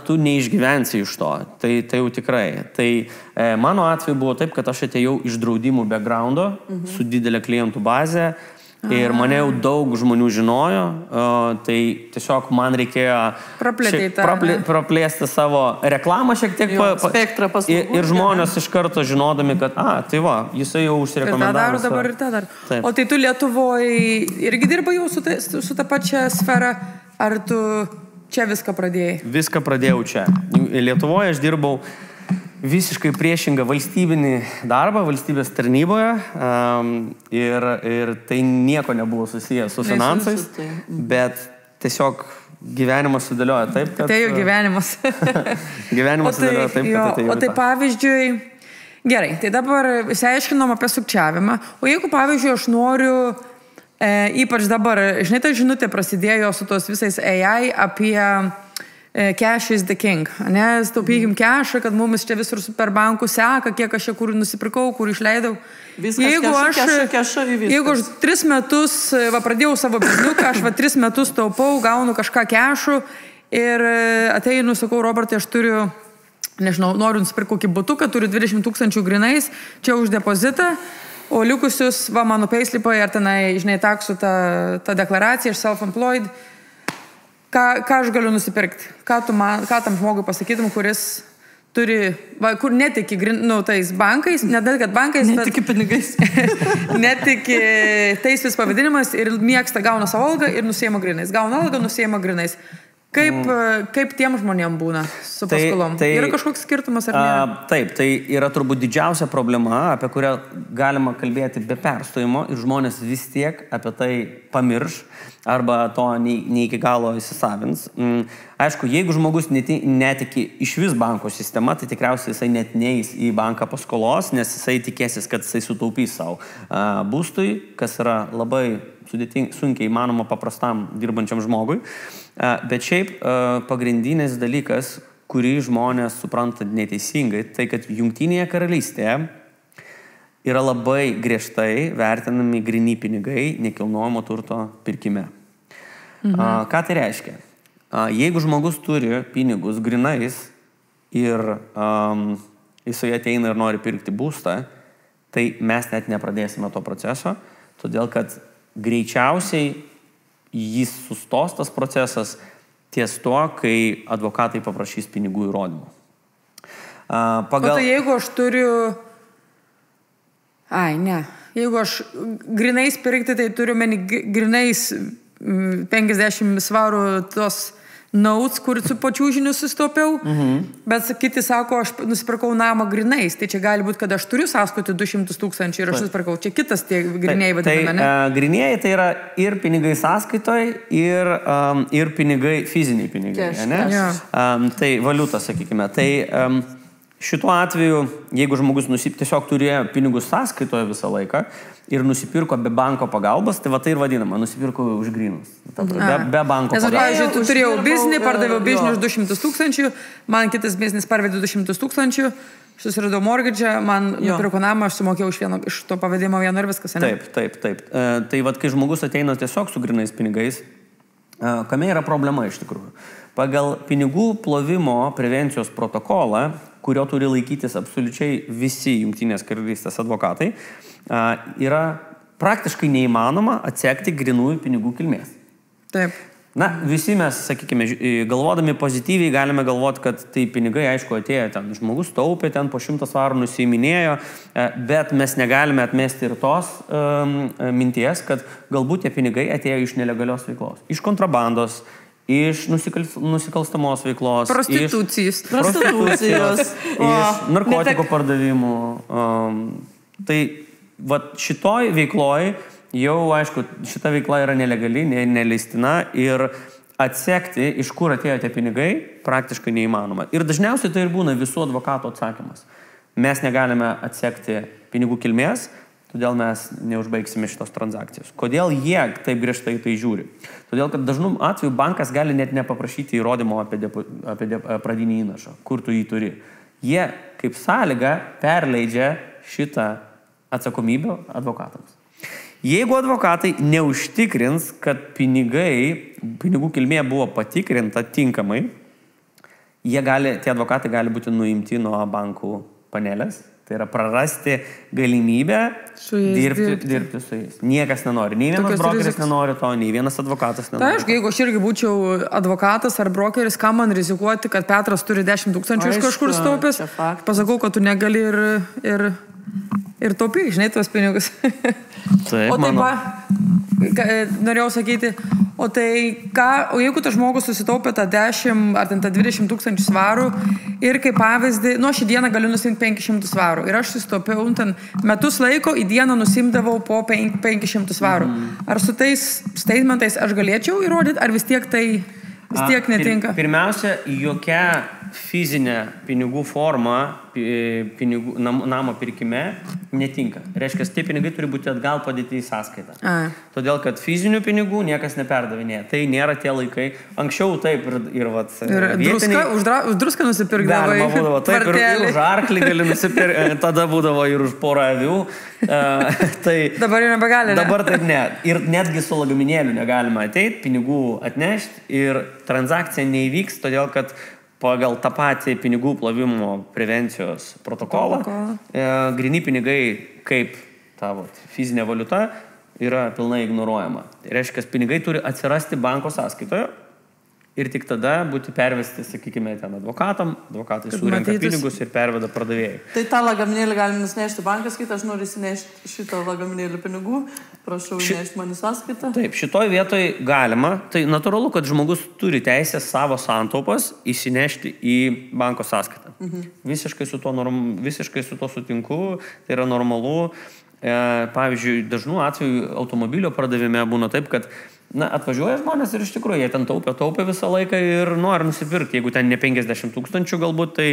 S3: tu neišgyvensi iš to. Tai jau tikrai. Tai mano atveju buvo taip, kad aš atėjau iš draudimų backgroundo su didelė klientų bazė ir mane jau daug žmonių žinojo, tai tiesiog man reikėjo praplėsti savo reklamą šiek tiek
S1: spektrą paslaugų.
S3: Ir žmonės iš karto žinodami, kad tai va, jisai jau užsirekomendavo.
S2: Ir tą dabar ir tą dar. O tai tu Lietuvoje irgi dirbai jau su ta pačia sfera, ar tu čia viską pradėjai?
S3: Viską pradėjau čia. Lietuvoje aš dirbau visiškai priešingą valstybinį darbą, valstybės tarnyboje ir tai nieko nebuvo susijęs su finansais, bet tiesiog gyvenimas sudėlioja taip, kad...
S2: Tai jau gyvenimas.
S3: Gyvenimas sudėlioja taip, kad atėjau.
S2: O tai pavyzdžiui, gerai, tai dabar išsiaiškinom apie sukčiavimą, o jeigu pavyzdžiui aš noriu, ypač dabar, žinai, ta žinutė prasidėjo su tos visais AI apie cash is the king, nes taupykim cashą, kad mums čia visur per bankų seka, kiek aš čia kur nusipirkau, kur išleidau. Jeigu aš 3 metus pradėjau savo bizniuką, aš 3 metus taupau, gaunu kažką cashų ir ateinu, sakau, Robertai, aš turiu, nežinau, noriu nusipirkti kokį butuką, turiu 20 000 grinais, čia už depozitą, o likusius, mano payslipai, ar tenai, žinai, taksų ta deklaracija iš self-employed, ką aš galiu nusipirkti? Ką tam žmogui pasakytum, kuris turi, kur netiki tais bankais, ne dėl, kad bankais,
S1: netiki pinigais.
S2: Netiki tais vis pavadinimas ir mėgsta, gauna savo algą ir nusiema grinais. Gauna algą, nusiema grinais. Kaip tiem žmonėm būna su paskolom? Yra kažkoks skirtumas ar ne?
S3: Taip, tai yra turbūt didžiausia problema, apie kurią galima kalbėti be perstojimo ir žmonės vis tiek apie tai pamirš arba to ne iki galo įsisavins. Aišku, jeigu žmogus netiki iš vis banko sistema, tai tikriausiai jisai net neis į banką paskolos, nes jisai tikėsis, kad jisai sutaupys savo būstui, kas yra labai sunkiai įmanoma paprastam dirbančiam žmogui. Bet šiaip pagrindinis dalykas, kurį žmonės supranta neteisingai, tai kad Jungtinėje karalystėje yra labai griežtai vertinami gryni pinigai nekilnojamo turto pirkime. Ką tai reiškia? Jeigu žmogus turi pinigus grynais ir jisai ateina ir nori pirkti būstą, tai mes net nepradėsime to proceso, todėl kad greičiausiai jis sustos tas procesas ties to, kai advokatai paprašys pinigų įrodymų.
S2: Tai jeigu aš turiu... Jeigu aš grinais pirkti, tai turiu meni grinais 50 svarų tos notes, kur su pačiūžiniu sustaupiau, bet kiti sako, aš nusipirkau namą grinais, tai čia gali būti, kad aš turiu sąskaitį 200 000 ir aš nusipirkau. Čia kitas tie griniai vadiname, ne?
S3: Grinėjai tai yra ir pinigai sąskaitoj, ir pinigai, fiziniai pinigai, ne? Tai valiuta, sakykime. Tai šituo atveju, jeigu žmogus tiesiog turėjo pinigus sąskaitoje visą laiką ir nusipirko be banko pagalbos, tai va tai ir vadinama, nusipirko už grynus. Be banko pagalbos.
S2: Nes, pavyzdžiui, tu turėjau biznį, pardaviau biznį už 200 000, man kitas biznis parvedė 200 000, susiradau mortgage, man nupirko namą, aš sumokėjau iš to pavedimo vieno ir viskas, ne?
S3: Taip. Tai va, kai žmogus ateina tiesiog su grynais pinigais, kame yra problema iš tikrųjų? Pagal pinigų plovimo prevencijos protokolą, kurio turi laikytis absoliučiai visi Jungtinės karalystės advokatai, yra praktiškai neįmanoma atsekti grynųjų pinigų kilmės.
S2: Taip.
S3: Na, visi mes, sakykime, galvodami pozityviai galime galvoti, kad tai pinigai, aišku, atėjo ten, žmogus taupė ten po 100 svarų nusiiminėjo, bet mes negalime atmesti ir tos minties, kad galbūt tie pinigai atėjo iš nelegalios veiklos, iš kontrabandos, iš nusikalstamos veiklos,
S2: prostitucijos,
S3: iš narkotikų pardavimų. Tai vat, šitoj veikloj jau, aišku, šita veikla yra nelegali, neleistina ir atsekti, iš kur atėjo tie pinigai, praktiškai neįmanoma. Ir dažniausiai tai ir būna visų advokatų atsakymas. Mes negalime atsekti pinigų kilmės, todėl mes neužbaigsime šitos transakcijos. Kodėl jie taip griežtai tai žiūri? Todėl, kad dažnu atveju bankas gali net nepaprašyti įrodymo apie pradinį įnašą, kur tu jį turi. Jie kaip sąlyga perleidžia šitą atsakomybę advokatams. Jeigu advokatai neužtikrins, kad pinigų kilmė buvo patikrinta tinkamai, tie advokatai gali būti nuimti nuo bankų panelės. Tai yra prarasti galimybę dirbti su jais. Niekas nenori. Nei vienas brokeris nenori to, nei vienas advokatas nenori.
S2: Tai aišku, jeigu aš irgi būčiau advokatas ar brokeris, ką man rizikuoti, kad Petras turi 10 000 iš kažkur staupęs, pasakau, kad tu negali ir taupi, žinai, tuos pinigus.
S3: Taip,
S2: o taip, norėjau sakyti, o jeigu tas žmogus susitaupė tą 10 ar tą 20 000 svarų ir kaip pavyzdį, šį dieną galiu nusimti 500 svarų ir aš susitaupiau, metus laiko į dieną nusimdavau po 500 svarų. Ar su tais statementais aš galėčiau įrodyti, ar vis tiek tai netinka?
S3: Pirmiausia, jokia fizinė pinigų forma namo pirkime netinka. Reiškia, tie pinigai turi būti atgal padėti į sąskaitą. Todėl, kad fizinių pinigų niekas neperdavinėja. Tai nėra tie laikai. Anksčiau taip ir
S2: vietiniai... Už druską nusipirkdavai.
S3: Galima būdavo taip, ir už arklį gali nusipirkti. Tada būdavo ir už porą avių.
S2: Dabar jau nebegali, ne?
S3: Dabar taip ne. Ir netgi su lagaminėliu negalima ateiti, pinigų atnešti ir transakcija neįvyks, todėl, kad pagal tą patį pinigų plovimo prevencijos protokolą gryni pinigai kaip tavo fizinė valiuta yra pilnai ignoruojama. Tai reiškia, pinigai turi atsirasti banko sąskaitoje ir tik tada būti pervesti, sakykime, ten advokatai surenka pinigus ir perveda pardavėjai.
S1: Tai tą lagaminėlį galim nusinešti bankas, aš noriu įsinešti šitą lagaminėlį pinigų, prašau įnešti man į sąskaitą.
S3: Taip, šitoj vietoj galima, tai natūralu, kad žmogus turi teisę savo santaupas įsinešti į banko sąskaitą. Visiškai su to sutinku, tai yra normalu. Pavyzdžiui, dažnu atveju automobilio pardavime būna taip, kad atvažiuoja žmonės ir iš tikrųjų jie ten taupė visą laiką ir nori nusipirkti. Jeigu ten ne 50 000 galbūt, tai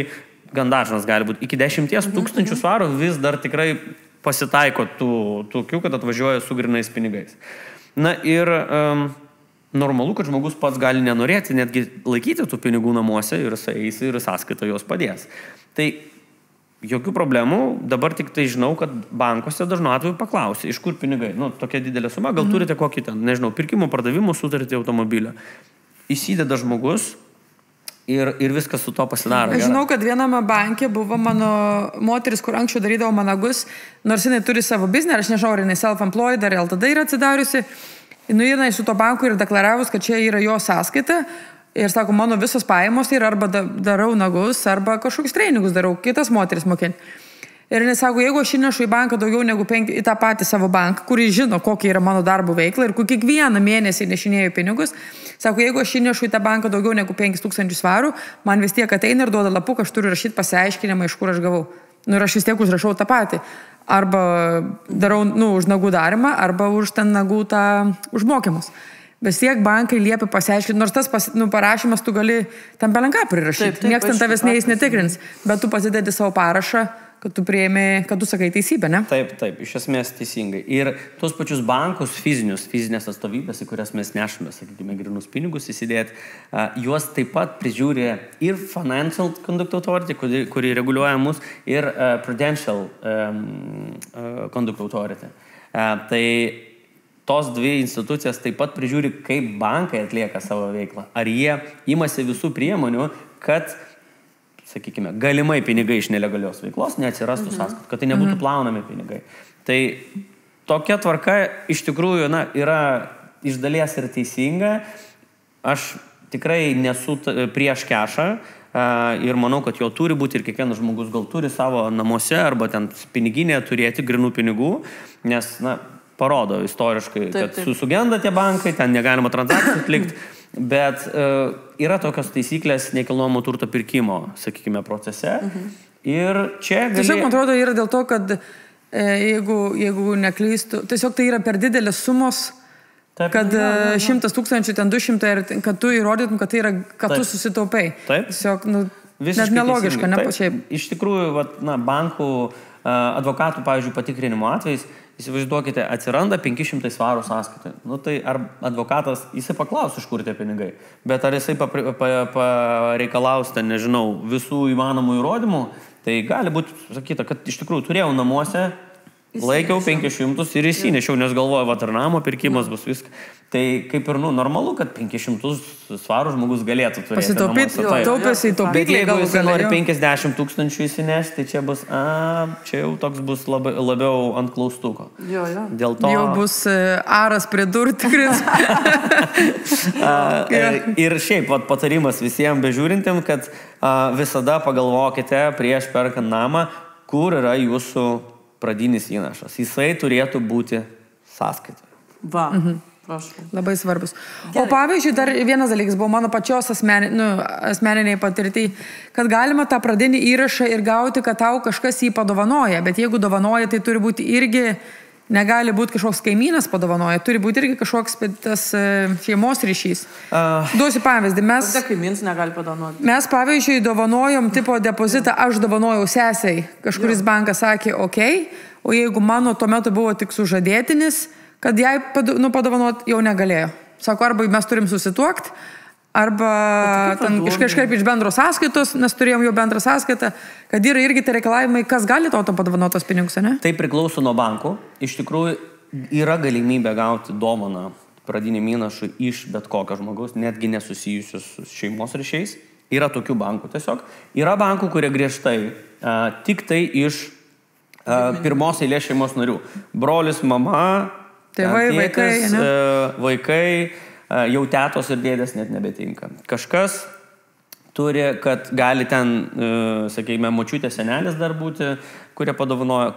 S3: gan dažnas gali būti. Iki 10 000 svarų vis dar tikrai pasitaiko tokių, kad atvažiuoja su grynais pinigais. Na ir normalu, kad žmogus pats gali nenorėti netgi laikyti tų pinigų namuose ir jisai eis ir sąskaitą jos padės. Tai jokių problemų, dabar tik tai žinau, kad bankuose dažnu atveju paklausia, iš kur pinigai. Tokia didelė suma, gal turite kokį ten, nežinau, pirkimo pardavimų sutartį automobilio. Įsideda žmogus ir viskas su to pasidaro.
S2: Aš žinau, kad viename banke buvo mano moteris, kur anksčiau darydavo managus, nors jinai turi savo biznį, aš nežinau, ar jinai self-employed, ar LTD yra atsidariusi. Jinai su to banku ir deklaravus, kad čia yra jo sąskaita. Ir sako, mano visos pajamos tai arba darau nagus, arba kažkokius treningus darau, kitas moteris mokinti. Ir jis sako, jeigu aš įnešu į banką daugiau negu į tą patį savo banką, kurį žino, kokia yra mano darbo veikla ir kur kiekvieną mėnesį nešinėjau pinigus, sako, jeigu aš įnešu į tą banką daugiau negu 5000 svarų, man vis tiek ateina ir duoda lapuką, aš turiu rašyti pasiaiškinimą, iš kur aš gavau. Ir aš vis tiek užrašau tą patį. Arba darau už nagų darimą, arba už ten nagų už mokymus. Vis tiek bankai liepia pasiaiškinti, nors tas parašymas tu gali tam belenką prirašyti. Niekas ten tavęs neįs netikrins, bet tu pasidedi savo parašą, kad tu priėmė, kad tu sakai teisybę, ne?
S3: Taip, iš esmės teisingai. Ir tuos pačius bankus fizinės atstovybės, į kurias mes nešame, sakykime, grynus pinigus įsidėti, juos taip pat prižiūri ir Financial Conduct Authority, kuri reguliuoja mus, ir Prudential Conduct Authority. Tai tos dvi institucijas taip pat prižiūri, kaip bankai atlieka savo veiklą. Ar jie imasi visų priemonių, kad, sakykime, galimai pinigai iš nelegalios veiklos neatsirastų sąskaitų, kad tai nebūtų plaunami pinigai. Tai tokia tvarka iš tikrųjų yra iš dalies ir teisinga. Aš tikrai nesu prieš kešą ir manau, kad jo turi būti ir kiekvienas žmogus gal turi savo namuose arba ten piniginėje turėti grinų pinigų, nes, parodo istoriškai, kad sugenda tie bankai, ten negalima transakcijų atlikti, bet yra tokios taisyklės nekilnojamo turto pirkimo, sakykime, procese. Ir čia
S2: tiesiog, man atrodo, yra dėl to, kad jeigu neklystu, tiesiog tai yra per didelės sumos, kad 100 000, ten 200, ir kad tu įrodytum, kad tai yra, kad tu susitaupai. Tiesiog, net nelogiška, ne pačiai.
S3: Iš tikrųjų, bankų advokatų, pavyzdžiui, patikrinimo atvejais, įsivaizduokite, atsiranda 500 svarų sąskaitą. Tai ar advokatas, jisai paklaus, iš kur tie pinigai, bet ar jisai pareikalaus, nežinau, visų įmanomų įrodymų, tai gali būti sakyta, kad iš tikrųjų turėjau namuose, laikiau 500 ir įsinešiau, nes galvoju, ir namo pirkimas bus viską. Tai kaip ir normalu, kad 500 svarų žmogus galėtų turėti namuose.
S2: Taupėsi į taupyklį.
S3: Bet jeigu jis nori 50 000 įsinešti, tai čia bus, čia jau toks bus labiau ant klaustuko. Dėl to...
S2: Jau bus aras prie durų tikris.
S3: Ir šiaip patarimas visiems bežiūrintiem, kad visada pagalvokite prieš perkant namą, kur yra jūsų pradinis įnašas. Jisai turėtų būti sąskaitoje.
S1: Prašau.
S2: Labai svarbus. O pavyzdžiui, dar vienas dalykas buvo mano pačios asmeniniai patirtai, kad galima tą pradinį įrašą ir gauti, kad tau kažkas jį padovanoja, bet jeigu dovanoja, tai turi būti irgi, negali būti kažkoks kaimynas padovanoja, turi būti irgi kažkoks tas šeimos ryšys. Duosiu pavyzdį.
S1: Kaimynas negali padovanoti.
S2: Mes, pavyzdžiui, dovanojom tipo depozitą, aš dovanojau sesiai, kažkuris bankas sakė, o jeigu mano tuo metu buvo tik sužadėtinis, kad jai padovanot jau negalėjo. Sako, arba mes turim susituokti, arba kažkaip iš bendros sąskaitos, nes turėjom jau bendrą sąskaitą, kad yra irgi tai reikalavimai, kas gali to padovanotos pinigus, ne?
S3: Tai priklauso nuo bankų. Iš tikrųjų, yra galimybė gauti dovaną pradiniam įnašui iš bet kokio žmogaus, netgi nesusijusius su šeimos ryšiais. Yra tokių bankų tiesiog. Yra bankų, kurie griežtai tik tai iš pirmos eilės šeimos narių. Brolis, mama,
S2: tėvai,
S3: vaikai, jau tetos ir dėdės net nebetinka. Kažkas turi, kad gali ten, sakykime, močiutė, senelis dar būti, kurie padovanoja.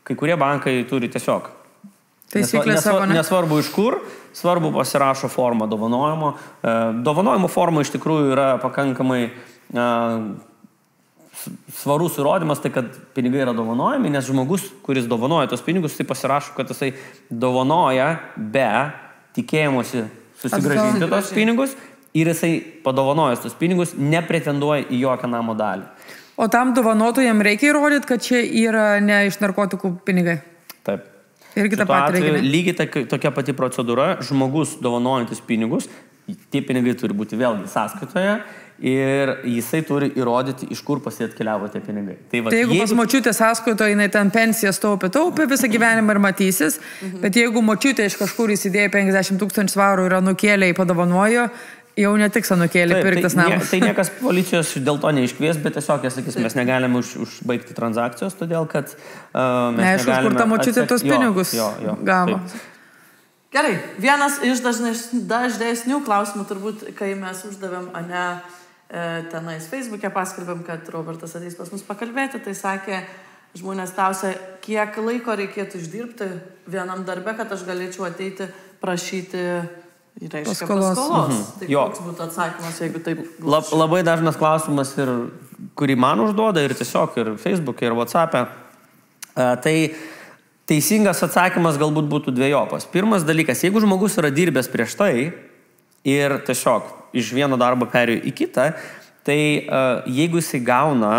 S3: Kai kurie bankai turi tiesiog. Nesvarbu iš kur, svarbu pasirašo formą dovanojimo. Dovanojimo forma iš tikrųjų yra pakankamai svarus įrodymas, tai kad pinigai yra dovanojami, nes žmogus, kuris dovanoja tos pinigus, tai pasirašo, kad jisai dovanoja be tikėjimusi susigrąžinti tos pinigus ir jisai padovanojęs tos pinigus nepretenduoja į jokią namo dalį.
S2: O tam dovanotojam reikia įrodyti, kad čia yra ne iš narkotikų pinigai?
S3: Taip.
S2: Irgi tą patį reikia.
S3: Lygiai tokia pati procedūra, žmogus dovanojantis pinigus, tie pinigai turi būti vėlgi sąskaitoje ir jisai turi įrodyti, iš kur pas jį atkeliavo tie pinigai.
S2: Tai jeigu pas močiutė sąskaitoje, jinai ten pensijas taupė visą gyvenimą ir matysis, bet jeigu močiutė iš kažkur įsidėjo 50 000 svarų ir anūkėlė padovanojo, jau netiks anūkėlė pirktas namas.
S3: Tai niekas policijos dėl to neiškvies, bet tiesiog, sakys, mes negalime užbaigti transakcijos, todėl kad mes
S2: neaišku, kur ta močiutė tos pinigus gavo.
S1: Gerai, vienas iš dažnesnių klausimų turbūt, kai mes uždavėm tenais Facebook'e, paskelbėm, kad Robertas ateis pas mus pakalbėti, tai sakė, žmonės klausia, kiek laiko reikėtų išdirbti vienam darbe, kad aš galėčiau ateiti prašyti paskolos. Tai koks būtų atsakymas, jeigu taip glaudžiai?
S3: Labai dažnas klausimas, kurį man užduoda ir tiesiog ir Facebook'e, ir WhatsApp'e. Tai teisingas atsakymas galbūt būtų dvejopas. Pirmas dalykas, jeigu žmogus yra dirbęs prieš tai ir tiesiog iš vieno darbo perėjo į kitą, tai jeigu jisai gauna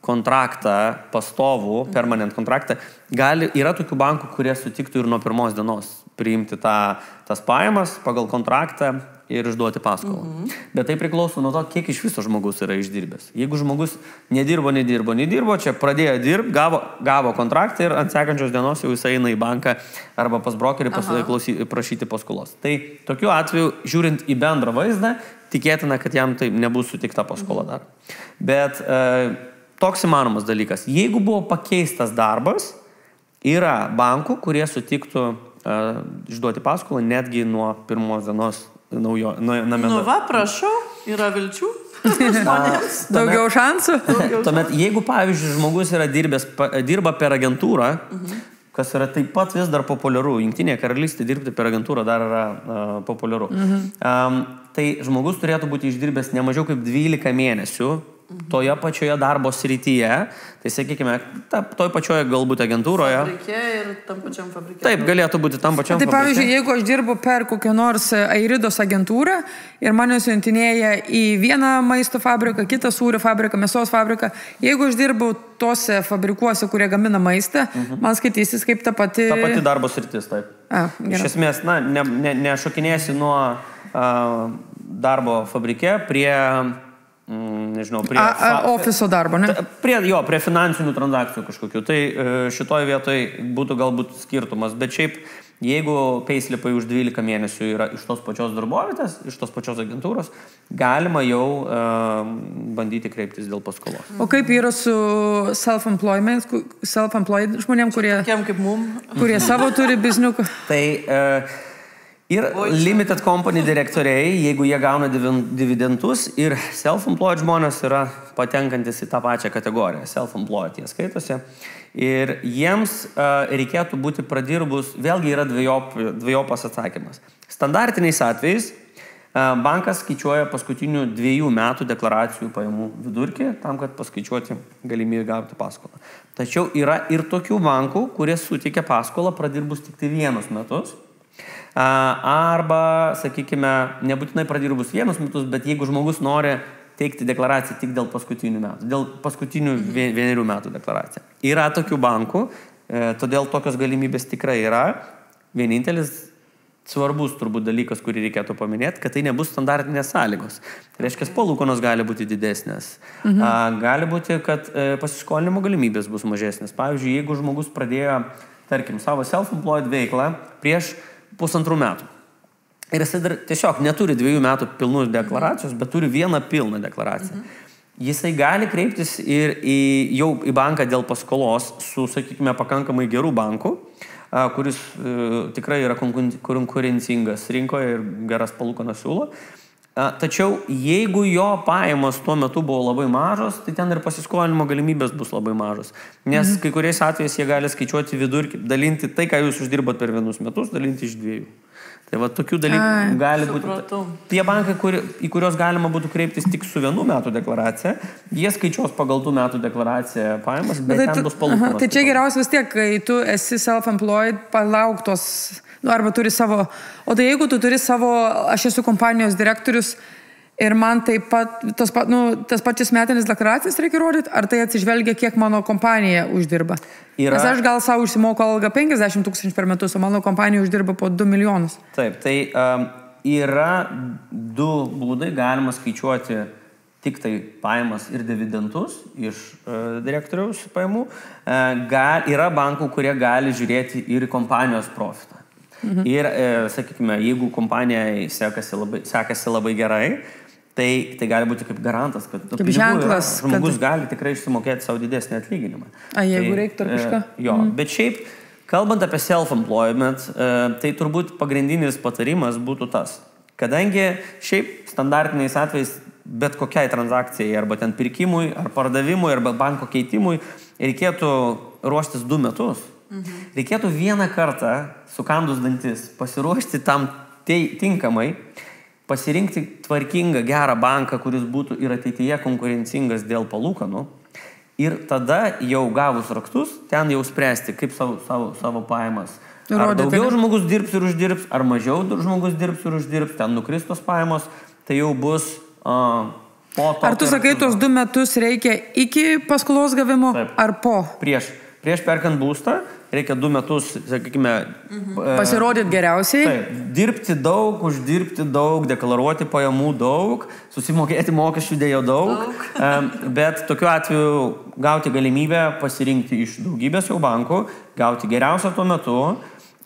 S3: kontraktą, pastovų, permanent kontraktą, yra tokių bankų, kurie sutiktų ir nuo pirmos dienos priimti tas pajamas pagal kontraktą ir išduoti paskolą. Bet tai priklauso nuo to, kiek iš viso žmogus yra išdirbęs. Jeigu žmogus nedirbo, čia pradėjo dirbti, gavo kontraktą ir ant sekančios dienos jau jisai eina į banką arba pas brokerį prašyti paskolos. Tai tokiu atveju, žiūrint į bendrą vaizdą, tikėtina, kad jam tai nebus sutikta paskola dar. Bet toks įmanomas dalykas. Jeigu buvo pakeistas darbas, yra bankų, kurie sutiktų išduoti paskolą netgi nuo pirmos dienos
S2: Nu va, prašau, yra vilčių. Daugiau šansų.
S3: Tuomet, jeigu, pavyzdžiui, žmogus dirba per agentūrą, kas yra taip pat vis dar populiaru, Jungtinėje Karalystėje dirbti per agentūrą dar yra populiaru, tai žmogus turėtų būti išdirbęs ne mažiau kaip 12 mėnesių toje pačioje darbo srityje, tai sakykime, toj pačioje galbūt agentūroje.
S1: Fabrike ir tam pačiam fabrike.
S3: Taip, galėtų būti tam pačiam fabrike.
S2: Tai pavyzdžiui, jeigu aš dirbu per kokią nors Airidos agentūrą ir mane siuntinėja į vieną maisto fabriką, kitą sūrio fabriką, mėsos fabriką, jeigu aš dirbu tose fabrikuose, kurie gamina maistą, man skaitysis kaip ta pati
S3: darbo sritis, taip. Iš esmės, nešokinėsi nuo darbo fabrike prie nežinau, prie
S2: ofiso darbo, ne?
S3: Prie finansinių transakcijų kažkokių. Tai šitoj vietoj būtų galbūt skirtumas. Bet šiaip, jeigu payslipai už 12 mėnesių yra iš tos pačios darbovietės, iš tos pačios agentūros, galima jau bandyti kreiptis dėl paskolos.
S2: O kaip yra su self-employed žmonėm, kurie savo turi bizniukų?
S3: Tai ir limited company direktoriai, jeigu jie gauna dividendus, ir self-employed žmonės yra patenkantis į tą pačią kategoriją. Self-employed jie skaitosi. Ir jiems reikėtų būti pradirbus, vėlgi yra dvejopas atsakymas. Standartiniais atvejais bankas skaičiuoja paskutinių 2 metų deklaracijų pajamų vidurkį, tam, kad paskaičiuoti galimybę gauti paskolą. Tačiau yra ir tokių bankų, kurie suteikia paskolą pradirbus tik 1 metus. Arba, sakykime, nebūtinai pradirbus 1 metus, bet jeigu žmogus nori teikti deklaraciją tik dėl paskutinių metų, dėl paskutinių 1 metų deklaraciją. Yra tokių bankų, todėl tokios galimybės tikrai yra. Vienintelis svarbus turbūt dalykas, kurį reikėtų paminėti, kad tai nebus standartinės sąlygos. Tai reiškia, palūkanos gali būti didesnės. Gali būti, kad pasiskolinimo galimybės bus mažesnės. Pavyzdžiui, jeigu žmogus pradėjo, tarkim, savo self-employed veiklą prieš 1,5 metų. Ir jisai dar tiesiog neturi 2 metų pilnų deklaracijos, bet turi 1 pilną deklaraciją. Jisai gali kreiptis ir jau į banką dėl paskolos su, sakykime, pakankamai gerų bankų, kuris tikrai yra konkurencingas rinkoje ir geras palūkanas siūlo. Tačiau jeigu jo pajamos tuo metu buvo labai mažos, tai ten ir pasiskolinimo galimybės bus labai mažos. Nes kai kuriais atvejais jie gali skaičiuoti vidurkį, dalinti tai, ką jūs uždirbat per 1 metus, dalinti iš 2. Tai va, tokių dalykų gali būti. Tie bankai, į kurios galima būtų kreiptis tik su 1 metų deklaracija, jie skaičiuos pagal 2 metų deklaraciją pajamas, bet ten bus palūkanos.
S2: Tai čia geriausia vis tiek, kai tu esi self-employed, palauk tos, arba turi savo, o tai jeigu tu turi savo, aš esu kompanijos direktorius Ir man taip pat, tas pačias metinės deklaracijas reikia rodyti, ar tai atsižvelgia, kiek mano kompanija uždirba? Nes aš gal savo užsimoku algą 50 000 per metus, o mano kompanija uždirba po 2 milijonus.
S3: Taip, tai yra du būdai, galima skaičiuoti tik tai pajamas ir dividendus iš direktoriaus pajamų. Yra bankų, kurie gali žiūrėti ir kompanijos profitą. Ir, sakykime, jeigu kompanijai sekasi labai gerai, tai gali būti kaip garantas, kad
S2: kaip ženklas,
S3: žmogus gali tikrai išsimokėti savo didesnį atlyginimą.
S2: Jeigu reiktų ar kažką?
S3: Jo, bet šiaip, kalbant apie self-employment, tai turbūt pagrindinis patarimas būtų tas. Kadangi šiaip standartiniais atvejais bet kokiai transakcijai, arba ten pirkimui, ar pardavimui, arba banko keitimui, reikėtų ruoštis 2 metus. Reikėtų vieną kartą, sukandus dantis, pasiruošti tam tinkamai, pasirinkti tvarkingą, gerą banką, kuris būtų ir ateityje konkurencingas dėl palūkanų. Ir tada jau gavus raktus, ten jau spręsti, kaip savo pajamas. Ar daugiau žmogus dirbs ir uždirbs, ar mažiau žmogus dirbs ir uždirbs, ten nukristos pajamos, tai jau bus po to.
S2: Ar tu sakai, tuos 2 metus reikia iki paskolos gavimo, taip, ar po?
S3: Prieš perkant būstą reikia 2 metus, sakykime,
S2: pasirodyti geriausiai.
S3: Taip, dirbti daug, uždirbti daug, deklaruoti pajamų daug, susimokėti mokesčių dėjo daug, bet tokiu atveju gauti galimybę pasirinkti iš daugybės jau bankų, gauti geriausią tuo metu.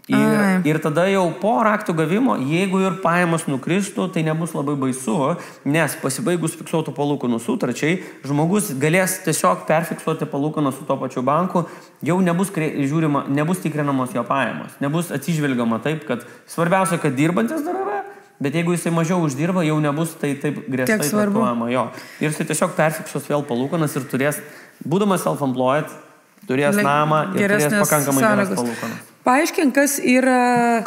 S3: Ir tada jau po raktų gavimo, jeigu ir pajamos nukristų, tai nebus labai baisu, nes pasibaigus fiksuotų palūkanų sutarčiai, žmogus galės tiesiog perfiksuoti palūkaną su to pačiu banku, jau nebus žiūrima, nebus tikrinamos jo pajamos, nebus atsižvelgiama taip, kad svarbiausia, kad dirbantis dar yra, bet jeigu jisai mažiau uždirba, jau nebus tai taip griežtai traktuojama jo. Ir jisai tiesiog perfiksuos vėl palūkanas ir turės, būdamas self-employed, turės namą ir turės pakankamai geras palūkanas.
S2: Paaiškink, kas yra,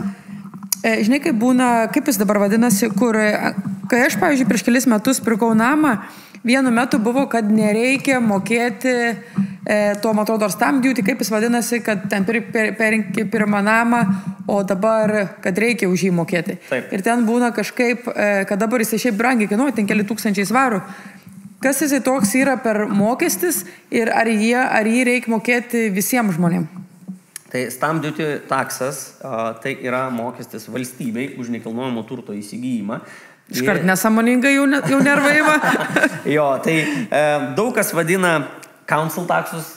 S2: žinai, kaip būna, kaip jis dabar vadinasi, kur, kai aš, pavyzdžiui, prieš kelis metus pirkau namą, vienu metu buvo, kad nereikia mokėti to, man atrodo, stamp duty, kaip jis vadinasi, kad ten perrinki pirmą namą, o dabar, kad reikia už jį mokėti.
S3: Taip.
S2: Ir ten būna kažkaip, kad dabar jisai šiaip brangiai kainuoja, ten keli tūkstančiai svarų. Kas jisai toks yra per mokestis ir ar jį reikia mokėti visiems žmonėms?
S3: Tai stamp duty taksas, tai yra mokestis valstybei už nekilnojamo turto įsigijimą.
S2: Iškart nesąmoningai jau nervai ima.
S3: Jo, tai daug kas vadina council taksus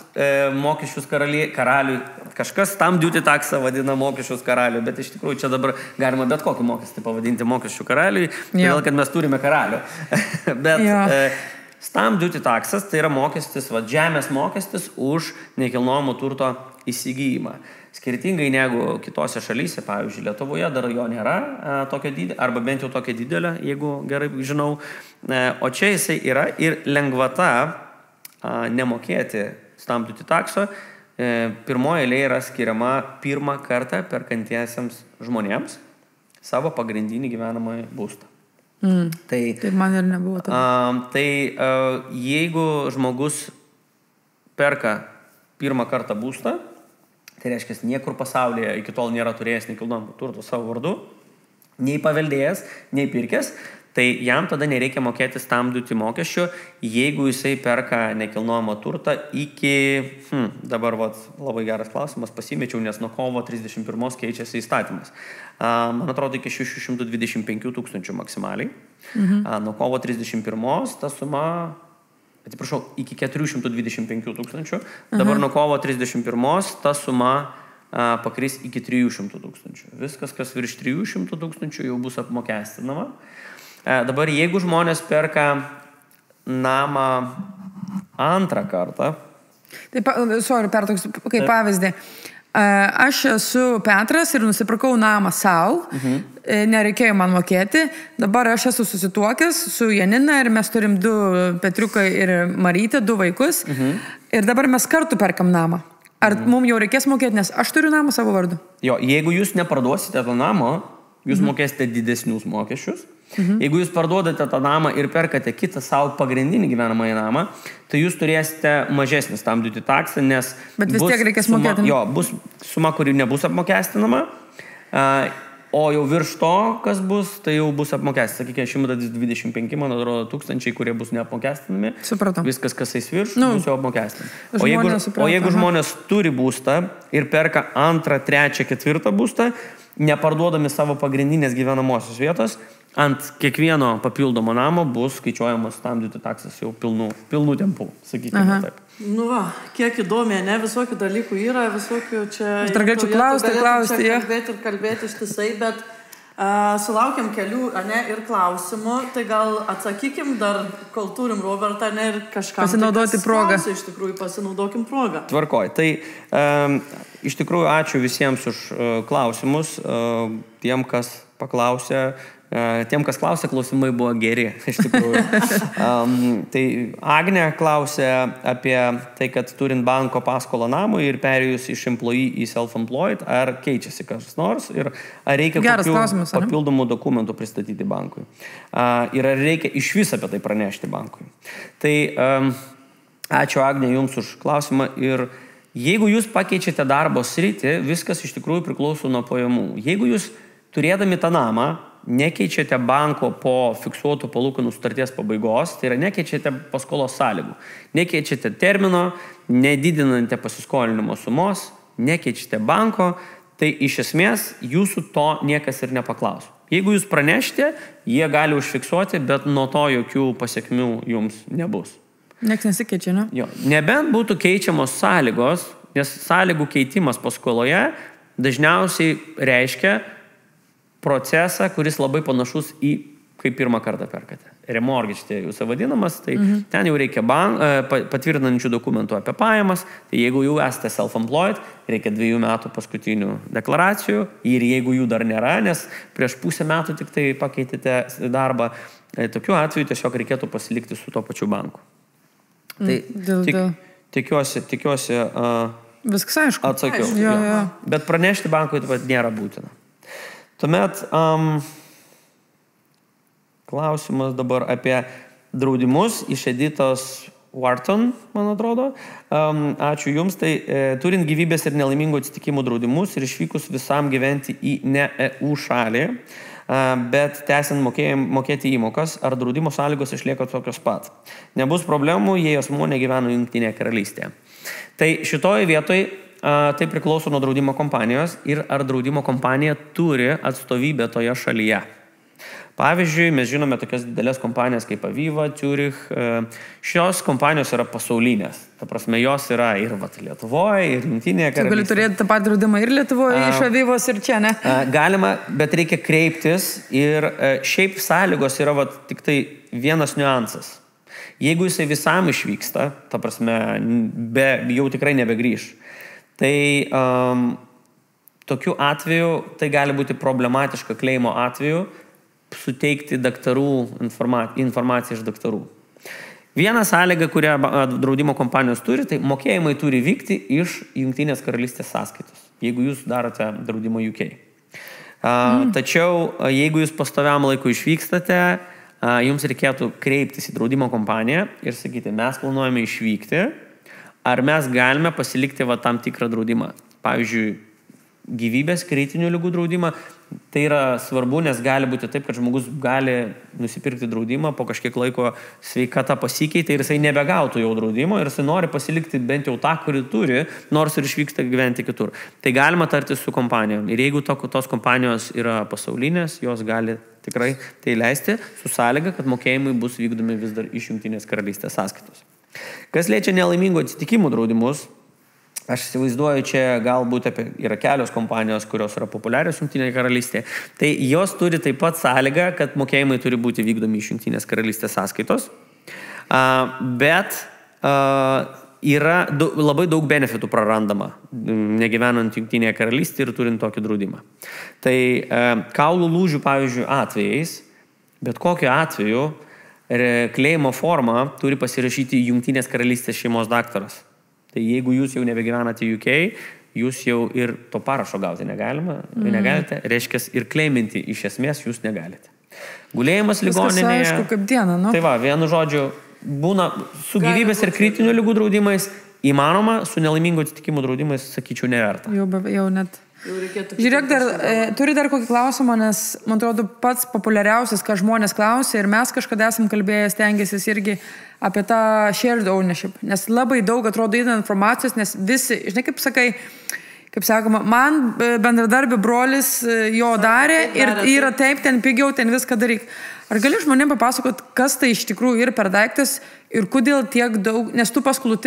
S3: mokesčius karaliui, kažkas stamp duty taksą vadina mokesčius karaliui, bet iš tikrųjų čia dabar galima bet kokį mokestį pavadinti mokesčių karaliui, todėl kad mes turime karalių. Bet stamp duty taksas tai yra mokestis, žemės mokestis už nekilnojamo turto įsigijimą. Skirtingai negu kitose šalyse, pavyzdžiui, Lietuvoje dar jo nėra tokio didelio, arba bent jau tokio didelio, jeigu gerai žinau. O čia jisai yra ir lengvata nemokėti stamp duty takso. Pirmoji eilė yra skiriama pirmą kartą perkantiesiems žmonėms savo pagrindinį gyvenamąjį būstą.
S2: Tai man ir nebuvo.
S3: Jeigu žmogus perka pirmą kartą būstą, tai reiškia, niekur pasaulyje iki tol nėra turėjęs nekilnojamo turto savo vardu, nei paveldėjęs, nei pirkęs, tai jam tada nereikia mokėti stamp duty mokesčių, jeigu jisai perka nekilnojamo turtą iki, dabar labai geras klausimas, pasimečiau, nes nuo kovo 31 keičiasi įstatymas. Man atrodo, iki 625 000 maksimaliai. Nuo kovo 31 ta suma, atsiprašau, iki 425 000. Dabar nuo kovo 31 ta suma pakris iki 300 000. Viskas, kas virš 300 000, jau bus apmokestinama. Dabar, jeigu žmonės perka namą antrą kartą.
S2: Pertoksiu, kaip pavyzdį. Aš esu Petras ir nusipirkau namą savo, nereikėjo man mokėti. Dabar aš esu susituokęs su Janina ir mes turim 2 Petriuką ir Marytę, 2 vaikus. Ir dabar mes kartu perkam namą. Ar mums jau reikės mokėti, nes aš turiu namą savo vardu?
S3: Jo, jeigu jūs neparduosite to namo, jūs mokėsite didesnius mokesčius. Jeigu jūs parduodate tą namą ir perkate kitą savo pagrindinį gyvenamąjį namą, tai jūs turėsite mažesnį stamp duty taksą, nes
S2: bet vis tiek reikės mokėti.
S3: Jo, bus suma, kuri nebus apmokestinama. O jau virš to, kas bus, tai jau bus apmokestinti. Sakykime, 125, man atrodo, tūkstančiai, kurie bus neapmokestinami.
S2: Supratau.
S3: Viskas, kas eis virš, bus jau apmokestinami. O jeigu žmonės turi būstą ir perka 2, 3, 4 būstą, neparduodami savo pagrindinės gyvenamosios vietos, ant kiekvieno papildomo namo bus skaičiuojamas stamp duty taxas jau pilnų tempų, sakykime taip.
S1: Nu va, kiek įdomi, ne, visokių dalykų yra, visokių čia...
S2: Aš dar galėčiau klausti,
S1: kalbėti ištisai, bet sulaukiam kelių, ne, ir klausimų, tai gal atsakykim dar, kol turim Robertą, ne, ir kažką...
S2: Pasinaudoti progą.
S1: Iš tikrųjų, pasinaudokim progą.
S3: Tvarkoj. Tai iš tikrųjų ačiū visiems už klausimus, tiem, kas paklausė. Tiem, kas klausė, klausimai buvo geri, iš tikrųjų. Tai Agnė klausė apie tai, kad turint banko paskolą namui ir perėjus iš employee į self-employed, ar keičiasi kas nors ir ar reikia kokių papildomų dokumentų pristatyti bankui. Ir ar reikia iš vis apie tai pranešti bankui. Tai ačiū Agnė jums už klausimą ir jeigu jūs pakeičiate darbo sritį, viskas iš tikrųjų priklauso nuo pajamų. Jeigu jūs turėdami tą namą, nekeičiate banko po fiksuotų palūkanų sutarties pabaigos, tai yra nekeičiate paskolos sąlygų, nekeičiate termino, nedidinate pasiskolinimo sumos, nekeičiate banko, tai iš esmės jūsų to niekas ir nepaklaus. Jeigu jūs pranešite, jie gali užfiksuoti, bet nuo to jokių pasiekmių jums nebus.
S2: Niekas nesikeičia, ne?
S3: Jo. Nebent būtų keičiamos sąlygos, nes sąlygų keitimas paskoloje dažniausiai reiškia procesą, kuris labai panašus į, kai pirmą kartą perkate. Remortgage tai jūsų vadinamas, tai ten jau reikia patvirtinančių dokumentų apie pajamas, tai jeigu jau esate self-employed, reikia 2 metų paskutinių deklaracijų ir jeigu jų dar nėra, nes prieš pusę metų tik tai pakeitėte darbą, tokiu atveju tiesiog reikėtų pasilikti su to pačiu banku. Tai tikiuosi
S2: viskas aišku.
S3: Atsakiau.
S2: Jo.
S3: Bet pranešti bankui taip pat nėra būtina. Tuomet klausimas dabar apie draudimus iš Editos Wharton, man atrodo. Ačiū Jums. Tai turint gyvybės ir nelaimingų atsitikimų draudimus ir išvykus visam gyventi į ne EU šalį, bet tęsiant mokėti įmokas, ar draudimo sąlygos išlieka tokios pat. Nebus problemų, jei asmuo negyvena Jungtinėje karalystėje. Tai šitoje vietoje tai priklauso nuo draudimo kompanijos ir ar draudimo kompanija turi atstovybę toje šalyje. Pavyzdžiui, mes žinome tokias didelės kompanijas kaip Aviva, Zurich. Šios kompanijos yra pasaulinės. Ta prasme, jos yra ir Lietuvoje, ir Jungtinėje karalystėje.
S2: Gali turėti tą patį draudimą ir Lietuvoje, iš Avivos ir čia, ne?
S3: Galima, bet reikia kreiptis ir šiaip sąlygos yra tik tai vienas niuansas. Jeigu jisai visam išvyksta, ta prasme, jau tikrai nebegrįš, tai tokiu atveju tai gali būti problematiška kleimo atveju suteikti daktarų informaciją iš daktarų. Viena sąlyga, kurią draudimo kompanijos turi, tai mokėjimai turi vykti iš Jungtinės karalystės sąskaitos, jeigu jūs darote draudimo UK. Tačiau jeigu jūs pastoviam laiku išvykstate, jums reikėtų kreiptis į draudimo kompaniją ir sakyti, mes planuojame išvykti, ar mes galime pasilikti tam tikrą draudimą. Pavyzdžiui, gyvybės kritinių ligų draudimą. Tai yra svarbu, nes gali būti taip, kad žmogus gali nusipirkti draudimą, po kažkiek laiko sveikata pasikeitė ir jisai nebegautų jau draudimo ir jisai nori pasilikti bent jau tą, kurį turi, nors ir išvyksta gyventi kitur. Tai galima tartis su kompanijom. Ir jeigu tos kompanijos yra pasaulinės, jos gali tikrai tai leisti su sąlyga, kad mokėjimai bus vykdomi vis dar iš Jungtinės karalystės sąskaitos. Kas liečia nelaimingų atsitikimų draudimus, aš įsivaizduoju, čia galbūt yra kelios kompanijos, kurios yra populiarios Jungtinėje karalystėje, tai jos turi taip pat sąlygą, kad mokėjimai turi būti vykdomi iš Jungtinės karalystės sąskaitos, bet yra labai daug benefitų prarandama, negyvenant Jungtinėje karalystėje ir turint tokį draudimą. Tai kaulų lūžių, pavyzdžiui, atvejais, bet kokiu atveju kleimo formą turi pasirašyti Jungtinės karalystės šeimos daktaras. Tai jeigu jūs jau nebegyvenate UK, jūs jau ir to parašo gauti negalite, reiškia ir kleiminti iš esmės jūs negalite. Gulėjimas ligoninėje.
S2: Viskas aišku kaip diena, nu.
S3: Tai vienu žodžiu, būna su gyvybės ir kritinių ligų draudimais įmanoma, su nelaimingo atsitikimų draudimais, sakyčiau, neverta.
S2: Jau net. Žiūrėk, turi dar kokį klausimą, nes, man atrodo, pats populiariausias, ką žmonės klausia, ir mes kažkada esam kalbėję, stengiasis irgi apie tą shared ownership, nes labai daug atrodo įdant informacijos, nes visi, žinai, kaip sakai, kaip sakoma, man bendradarbių brolis jo darė ir yra taip, ten pigiau, ten viską daryk. Ar gali žmonėm papasakot, kas tai iš tikrųjų yra per daiktas ir kodėl tiek daug, nes tų paskolų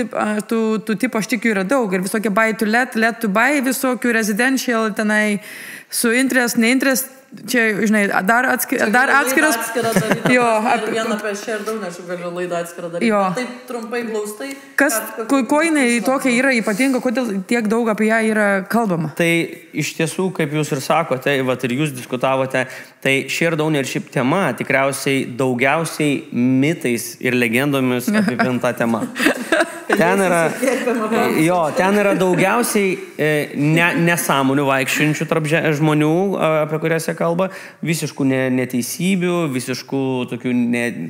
S2: tų tipų aš tikiu yra daug ir visokie buy to let to buy, visokių residential, tenai su interest, ne interest, čia, žinai, dar atskiras.
S1: Jo, vieną apie shared ownership galiu laidą atskirą daryti. Taip trumpai glaustai.
S2: Kuo jinai tokia yra ypatinga, kodėl tiek daug apie ją yra kalbama?
S3: Tai iš tiesų, kaip jūs ir sakote, ir jūs diskutavote, tai shared ownership tema tikriausiai daugiausiai mitais ir legendomis apipinta tema. Ten yra daugiausiai nesąmonių vaikščiančių tarp žmonių, apie kurias jie kalba, visiškų neteisybių, visiškų tokių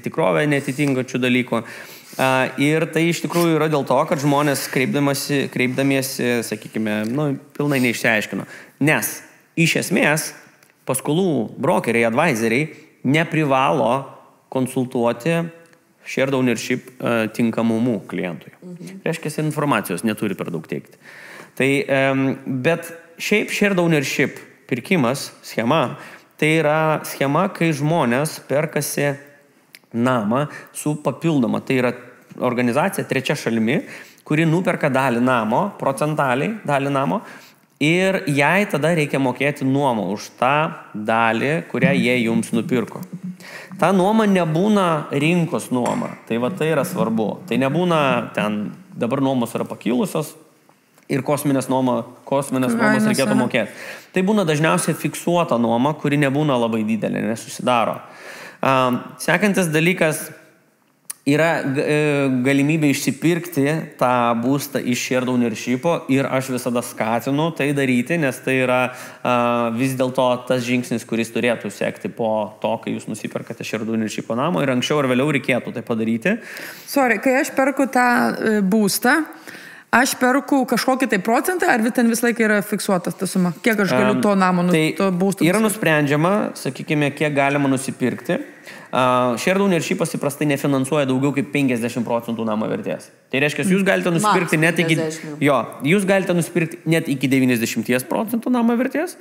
S3: tikrovę netitinkančių dalykų. Ir tai iš tikrųjų yra dėl to, kad žmonės kreipdamiesi, sakykime, pilnai neišsiaiškino. Nes iš esmės paskolų brokeriai, advisoriai neprivalo konsultuoti shared ownership tinkamumų klientui. Reiškia, informacijos neturi per daug teikti. Tai, bet šiaip shared ownership pirkimas, schema, tai yra schema, kai žmonės perkasi namą su papildoma. Tai yra organizacija trečia šalimi, kuri nuperka dalį namo, procentaliai dalį namo, ir jai tada reikia mokėti nuomą už tą dalį, kurią jie jums nupirko. Ta nuoma nebūna rinkos nuoma, tai va tai yra svarbu. Tai nebūna ten, dabar nuomos yra pakilusios ir kosminės nuomos reikėtų mokėti. Tai būna dažniausiai fiksuota nuoma, kuri nebūna labai didelė, nesusidaro. Sekantis dalykas yra galimybė išsipirkti tą būstą iš shared ownershipo ir aš visada skatinu tai daryti, nes tai yra vis dėlto tas žingsnis, kuris turėtų sekti po to, kai jūs nusiperkate shared ownershipo namą ir anksčiau ar vėliau reikėtų tai padaryti.
S2: Kai aš perku tą būstą, aš perku kažkokį tai procentą, ar ten visą laiką yra fiksuotas ta suma? Kiek aš galiu to namo, to būsto?
S3: Yra nusprendžiama, sakykime, kiek galima nusipirkti. Shared ownershipas įprastai nefinansuoja daugiau kaip 50% namo vertės. Tai reiškia, jūs galite nusipirkti net iki 90% namo vertės,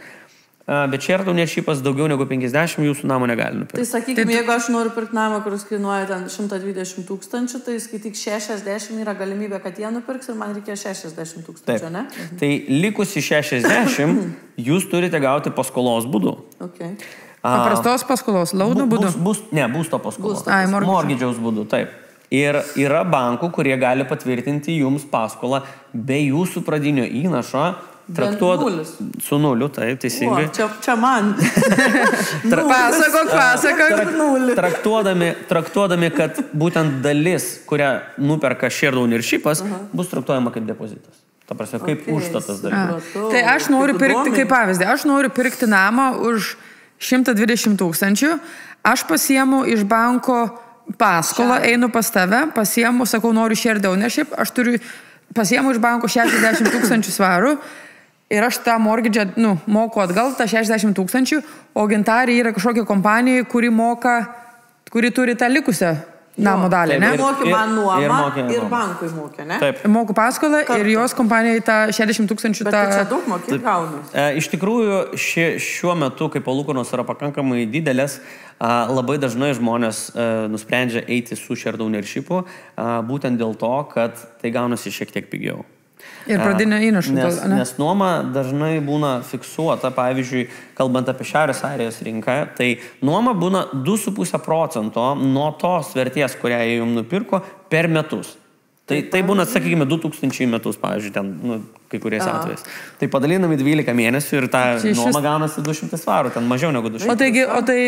S3: bet shared ownershipas daugiau negu 50 jūsų namo negali nupirkti.
S1: Tai sakykime, jeigu aš noriu pirkti namą, kuris kainuoja ten 120 000, tai skaityk 60 yra galimybė, kad jie nupirks ir man reikia 60 000, ne?
S3: Tai likusi 60 jūs turite gauti paskolos būdu.
S1: Okay.
S2: Paprastos paskolos, laudų būdu?
S3: Būsto paskolos. Mortgage'aus būdu, taip. Ir yra bankų, kurie gali patvirtinti jums paskolą be jūsų pradinio įnašo, su nuliu, taip, teisingai.
S1: Čia man.
S3: Traktuodami, kad būtent dalis, kurią nuperka shared ownershipas, bus traktuojama kaip depozitas. Ta prasme, kaip užstatas dalykas.
S2: Tai aš noriu pirkti, kaip pavyzdį, aš noriu pirkti namą už 120 000, aš pasiemu iš banko paskolą, einu pas tave, pasiemu, sakau, noriu shared ownership, aš pasiemu iš banko 60 000 svarų ir aš tą mortgage, moku atgal tą 60 000, o Gintarė yra kažkokia kompanija, kuri turi tą likusią namo dalį, ne?
S1: Moki man nuomą ir bankui mokė, ne?
S3: Taip.
S2: Moku paskolą ir jos kompanijai tą 60 000
S1: Bet čia daug mokė gaunu.
S3: Iš tikrųjų, šiuo metu, kai palūkanos yra pakankamai didelės, labai dažnai žmonės nusprendžia eiti su shared ownershipu, būtent dėl to, kad tai gaunasi šiek tiek pigiau.
S2: Ir pradinio įnašų.
S3: Nes nuoma dažnai būna fiksuota, pavyzdžiui, kalbant apie Šiaurės Airijos rinką, tai nuoma būna 2,5% nuo tos vertės, kurią jie jums nupirko per metus. Tai būna, sakykime, 2000 metus, pavyzdžiui, ten, kai kuriais atvejais. Tai padalinami 12 mėnesių ir ta nuoma gaunasi 200 svarų, ten mažiau negu 200.
S2: O tai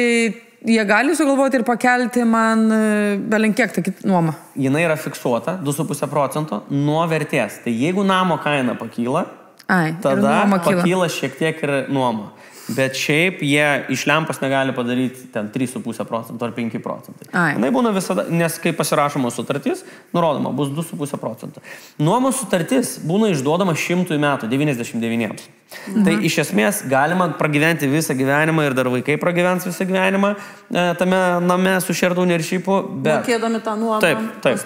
S2: jie gali sugalvoti ir pakelti man belenkiek tą nuomą?
S3: Jinai yra fiksuota 2,5% nuo vertės. Tai jeigu namo kaina pakyla, tada pakyla šiek tiek ir nuoma. bet šiaip jie iš lempos negali padaryti ten 3,5% ar 5%. Jinai būna visada, nes kai pasirašoma sutartis, nurodoma, bus 2,5%. Nuomos sutartis būna išduodama 100 metų, 99. Tai iš esmės galima pragyventi visą gyvenimą ir dar vaikai pragyvens visą gyvenimą tame name su shared ownershipu.
S1: Mokėdami tą nuomą.
S3: Taip.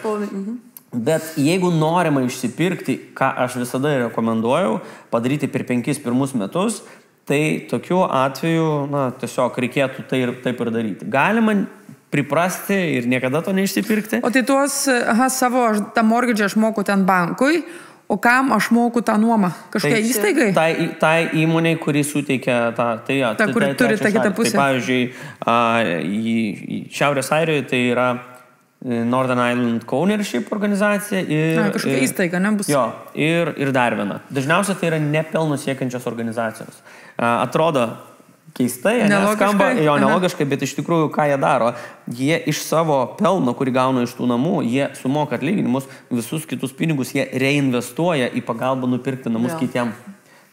S3: Bet jeigu norima išsipirkti, ką aš visada rekomenduoju, padaryti per 5 pirmus metus, tai tokiu atveju, tiesiog reikėtų taip ir daryti. Galima priprasti ir niekada to neišsipirkti.
S2: O tai tuos savo tą mortgage aš moku ten bankui, o kam aš moku tą nuomą? Kažkokia įstaigai?
S3: Tai įmoniai, kuri suteikia tą...
S2: Ta, kuri turi tą kitą pusę.
S3: Tai pavyzdžiui, Šiaurės Airijoje tai yra Northern Ireland Co-ownership organizacija ir...
S2: kažkokia įstaiga, nebus.
S3: Jo, ir dar viena. Dažniausiai tai yra nepelno siekiančios organizacijos. Atrodo keistai, skamba nelogiškai, bet iš tikrųjų ką jie daro? Jie iš savo pelno, kurį gauna iš tų namų, jie sumoka atlyginimus, visus kitus pinigus jie reinvestuoja į pagalbą nupirkti namus kitiem.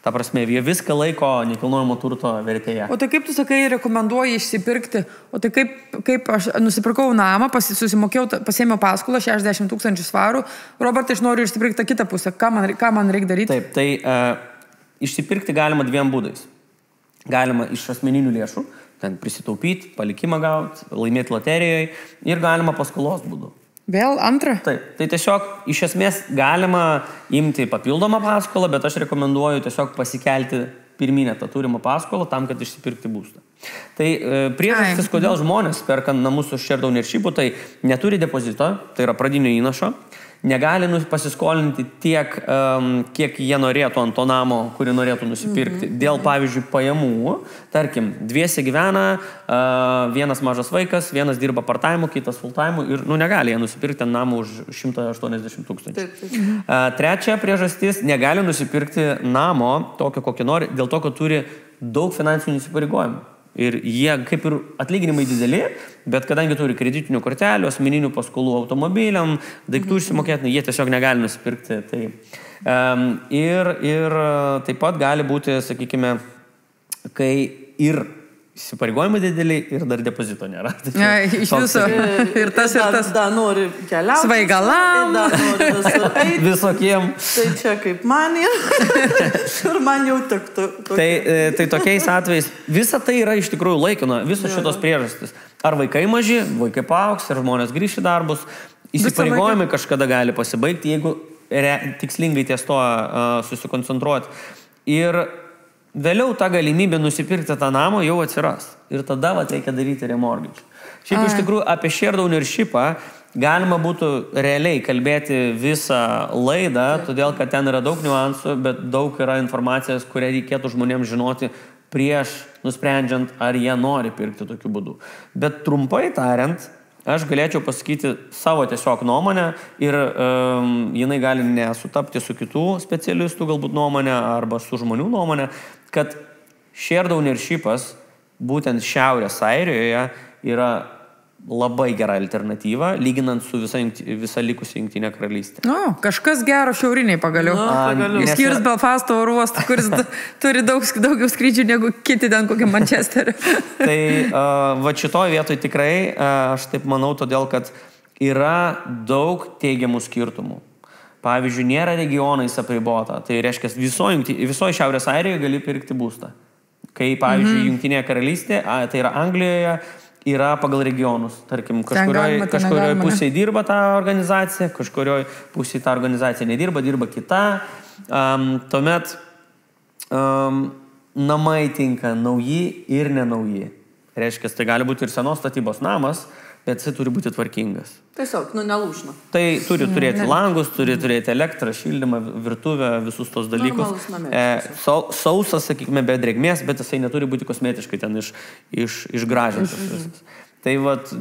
S3: Ta prasme, jie viską laiko nekilnojamo turto vertėje.
S2: O tai kaip tu sakai, rekomenduoji išsipirkti? O tai kaip aš nusipirkau namą, pasėmiau paskolą 60 000 svarų, Robertai, aš noriu išsipirkti tą kitą pusę. Ką man reikia daryti?
S3: Taip, tai išsipirkti galima 2 būdais. Galima iš asmeninių lėšų, ten prisitaupyti, palikimą gauti, laimėti loterijoje ir galima paskolos būdu.
S2: Vėl antrą?
S3: Taip, tai tiesiog iš esmės galima imti papildomą paskolą, bet aš rekomenduoju tiesiog pasikelti pirminę tą turimą paskolą tam, kad išsipirkti būstą. Tai priežastis, kodėl žmonės perka namus su shared ownershipu, tai neturi depozito, tai yra pradinio įnašo, negali pasiskolinti tiek, kiek jie norėtų ant to namo, kurį norėtų nusipirkti. Dėl, pavyzdžiui, pajamų, tarkim, 2 gyvena, vienas mažas vaikas, vienas dirba part-time, kitas full-time ir negali jie nusipirkti namą už 180 000. Trečia priežastis, negali nusipirkti namo tokio, kokį nori, dėl to, kad turi daug finansinių įsipareigojimų. Ir jie kaip ir atlyginimai dideli, bet kadangi turi kreditinių kortelių, asmeninių paskolų automobiliam, daiktų išsimokėti, jie tiesiog negali nusipirkti. Ir taip pat gali būti, sakykime, kai ir įsipareigojimai dideli ir dar depozito nėra.
S2: Iš viso. Ir tas.
S1: Dar nori keliauti.
S2: Svaigalam.
S1: Dar nori visur eiti.
S3: Visokiem.
S1: Tai čia kaip man ir man jau tiktų.
S3: Tai tokiais atvejais visa tai yra iš tikrųjų laikino, visos šitos priežastis. Ar vaikai maži, vaikai paaugs, ar žmonės grįš į darbus. Įsipareigojimai kažkada gali pasibaigti, jeigu tikslingai ties to susikoncentruoti. Ir vėliau ta galimybė nusipirkti tą namą jau atsiras. Ir tada reikia daryti remortgage. Šiaip iš tikrųjų apie shared ownershipą galima būtų realiai kalbėti visą laidą, todėl kad ten yra daug niuansų, bet daug yra informacijos, kurią reikėtų žmonėms žinoti prieš nusprendžiant, ar jie nori pirkti tokiu būdu. Bet trumpai tariant, aš galėčiau pasakyti savo tiesiog nuomonę ir jinai gali nesutapti su kitų specialistų galbūt nuomonę arba su žmonių nuomonę, kad shared ownershipas būtent Šiaurės Airijoje yra labai gera alternatyva, lyginant su visa likusia Jungtinė karalystė.
S2: Kažkas gero šiauriniai pagaliau. Išskyrus Belfasto oro uostą, kuris turi daugiau skrydžių negu kiti ten kokie Mančesterio.
S3: Tai va šitoje vietoje tikrai, aš taip manau, todėl, kad yra daug teigiamų skirtumų. Pavyzdžiui, nėra regionais apribota. Tai reiškia, visoje Šiaurės Airijoje gali pirkti būstą. Kai, pavyzdžiui, Jungtinėje karalystė, tai yra Anglijoje, yra pagal regionus. Tarkim, kažkurioje pusėje dirba ta organizacija, kažkurioje pusėje ta organizacija nedirba, dirba kita. Tuomet namai tinka nauji ir nenauji. Reiškia, tai gali būti ir senos statybos namas, bet jis turi būti tvarkingas.
S1: Tiesiog, nelūšna.
S3: Tai turi turėti langus, turi turėti elektrą, šildymą, virtuvę, visus tos dalykus. Sausas, sakykime, be drėgmės, bet jisai neturi būti kosmetiškai ten išgražintas visas. Tai vat,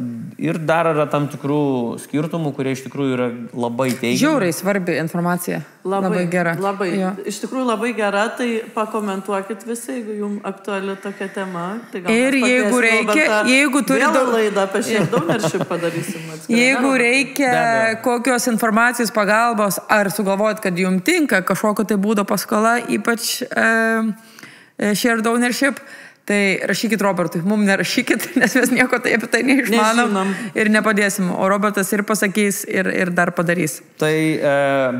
S3: ir dar yra tam tikrų skirtumų, kurie iš tikrųjų yra labai teigiami.
S2: Žiauriai svarbi informacija. Labai gera.
S1: Labai, iš tikrųjų labai gera, tai pakomentuokit visi, jeigu jums aktuali tokia tema. Tai
S2: ir jeigu reikia, jeigu turi
S1: daug laidą apie shared ownership padarysim.
S2: Jeigu reikia kokios informacijos pagalbos, ar sugalvojat, kad jums tinka kažkokio tai būdo paskola, ypač shared ownership, Tai rašykit Robertui, mums nerašykit, nes mes nieko apie tai neišmanom ir nepadėsim, o Robertas ir pasakys, ir dar padarys.
S3: Tai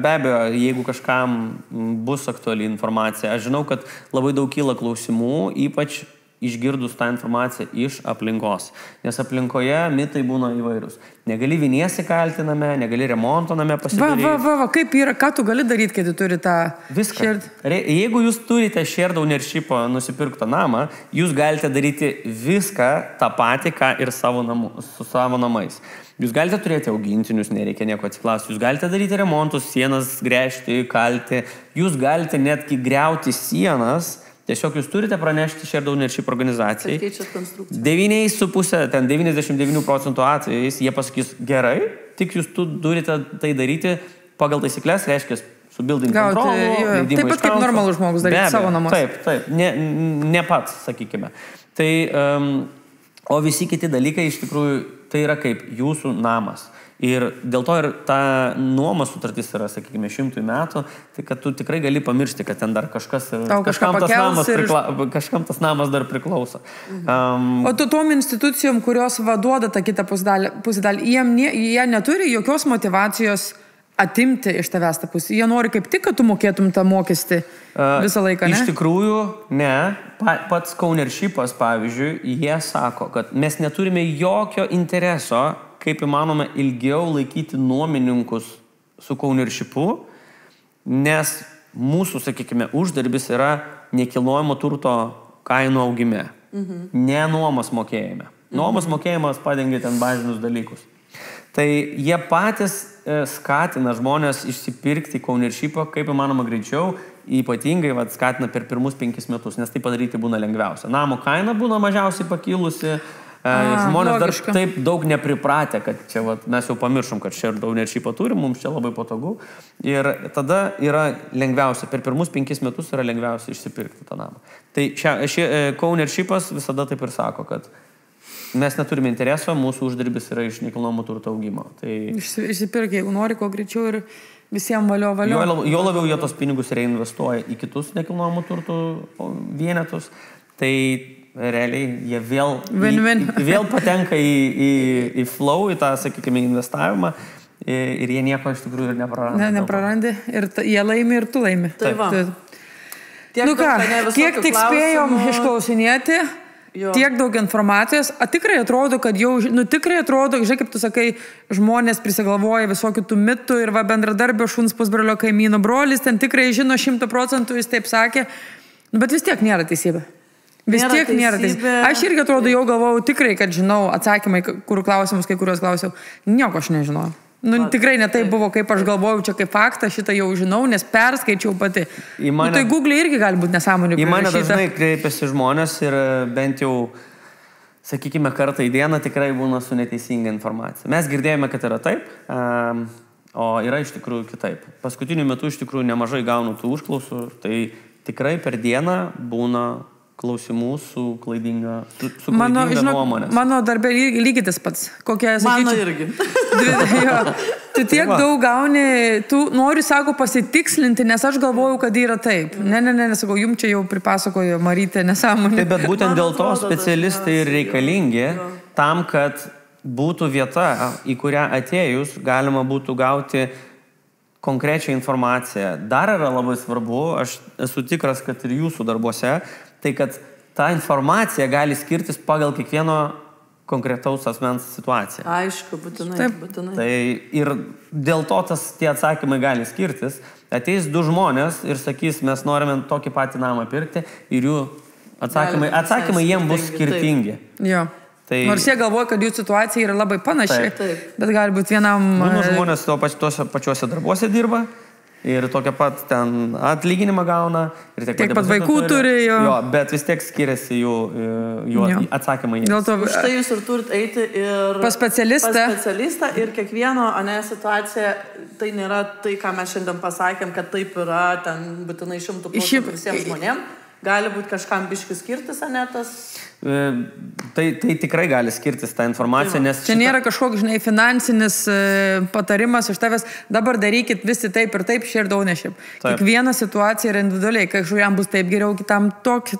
S3: be abejo, jeigu kažkam bus aktuali informacija, aš žinau, kad labai daug kyla klausimų, ypač išgirdus tą informaciją iš aplinkos. Nes aplinkoje mitai būna įvairūs. Negali viniesi kaltiname, negali remonto name pasidaryti.
S2: Kaip yra, ką tu gali daryti, kai tu turi tą
S3: viską. Jeigu jūs turite shared ownership'o nusipirktą namą, jūs galite daryti viską tą patį, ką ir su savo namais. Jūs galite turėti augintinius, nereikia nieko atsiklausti. Jūs galite daryti remontus, sienas gręžti, kalti. Jūs galite netgi griauti sienas. Tiesiog jūs turite pranešti shared ownership organizacijai. 9,5, ten 99% atvejais jie pasakys gerai, tik jūs turite tai daryti pagal taisyklės, reiškia su building controlu.
S2: Taip pat kaip normalus žmogus daryti savo namus.
S3: Taip, ne pats, sakykime. Tai, o visi kiti dalykai iš tikrųjų tai yra kaip jūsų namas. Ir dėl to ir ta nuomos sutartis yra, sakykime, 100 metų, tai kad tu tikrai gali pamiršti, kad ten dar kažkam tas namas dar priklauso.
S2: O tu tom institucijom, kurios vaduoda tą kitą pusėdalį, jie neturi jokios motivacijos atimti iš tavęs tą pusę. Jie nori kaip tik, kad tu mokėtum tą mokestį visą laiką, ne?
S3: Iš tikrųjų, ne. Pats ownership'as, pavyzdžiui, jie sako, kad mes neturime jokio intereso kaip įmanome ilgiau laikyti nuomininkus su ownership'u, nes mūsų, sakykime, uždarbis yra nekilnojamo turto kainų augime, ne nuomos mokėjime. Nuomos mokėjimas padengia ten bazinius dalykus. Tai jie patys skatina žmonės išsipirkti ownership'ą kaip įmanoma greičiau, ypatingai skatina per pirmus 5 metus, nes tai padaryti būna lengviausia. Namo kaina būna mažiausiai pakilusi, žmonės dar taip daug nepripratę, kad čia mes jau pamiršom, kad shared ownership'ą turim, mums čia labai patogu. Ir tada yra lengviausia, per pirmus 5 metus yra lengviausia išsipirkti tą namą. Tai ownership'as visada taip ir sako, kad mes neturime intereso, mūsų uždarbis yra iš nekilnojamo turto augimo. Tai
S2: išsipirk, jeigu nori, kuo greičiau ir visiems valio.
S3: Jo labiau jie tos pinigus reinvestuoja į kitus nekilnojamo turto vienetus. Tai realiai jie vėl patenka į flow, į tą, sakykime, investavimą ir jie nieko iš tikrųjų ir nepraranda.
S2: Neprarandi ir jie laimi ir tu laimi.
S1: Taip.
S2: Kiek tik spėjom išklausinėti, tiek daug informacijos, tikrai atrodo, kad jau, tikrai atrodo, žiūrėk, kaip tu sakai, žmonės prisigalvoja visokių tų mitų ir bendradarbio šuns pusbrolio kaimyno brolis, ten tikrai žino 100%, jis taip sakė, bet vis tiek nėra teisybė. Vis tiek nėra teisybė. Aš irgi atrodo jau galvojau tikrai, kad žinau atsakymai, kur klausimus, kai kuriuos klausiau. Nieko aš nežinau. Tikrai ne taip buvo, kaip aš galvojau, čia kaip faktą, šitą jau žinau, nes perskaičiau pati. Tai Google irgi gali būti nesąmonė.
S3: Į mane dažnai kreipiasi žmonės ir bent jau, sakykime, kartą į dieną tikrai būna su neteisinga informacija. Mes girdėjome, kad yra taip, o yra iš tikrųjų kitaip. Paskutiniu metu iš tikrųjų nemažai gaunu tų užklausų, tai tikrai per dieną būna klausimų su klaidinga nuomonė.
S2: Mano darbė lygiai tas pats.
S1: Mano irgi.
S2: Tu tiek daug gauni, tu nori, sako, pasitikslinti, nes aš galvoju, kad yra taip. Ne, sakau, jums čia jau pripasakojo Marytė nesąmonė.
S3: Bet būtent dėl to specialistai ir reikalingi tam, kad būtų vieta, į kurią atėjus galima būtų gauti konkrečią informaciją. Dar yra labai svarbu, aš esu tikras, kad ir jūsų darbuose, tai kad ta informacija gali skirtis pagal kiekvieno konkretaus asmens situaciją.
S1: Aišku, būtinai.
S3: Tai ir dėl to tie atsakymai gali skirtis. Ateis 2 žmonės ir sakys, mes norime tokį patį namą pirkti ir jų atsakymai jiems bus skirtingi.
S2: Jo. Nors jie galvoja, kad jų situacija yra labai panaši, bet gali būti vienam...
S3: Žmonės tuose pačiuose darbuose dirba. Ir tokia pat ten atlyginimą gauna.
S2: Tiek pat vaikų turi.
S3: Jo, bet vis tiek skiriasi jų atsakymai.
S1: Už tai jūs ir turit eiti ir
S2: pas specialistą
S1: ir kiekvieno situacija, tai nėra tai, ką mes šiandien pasakėm, kad taip yra, ten būtinai 100% visiems žmonėm. Gali būti kažkam biškis skirtis, tas
S3: Tai tikrai gali skirtis tą informaciją, nes...
S2: Čia nėra kažkoks, žinai, finansinis patarimas iš tavęs, dabar darykit visi taip ir taip, share the ownership. Kiekviena situacija yra individualiai, kai kažkuriam bus taip geriau, kitam toks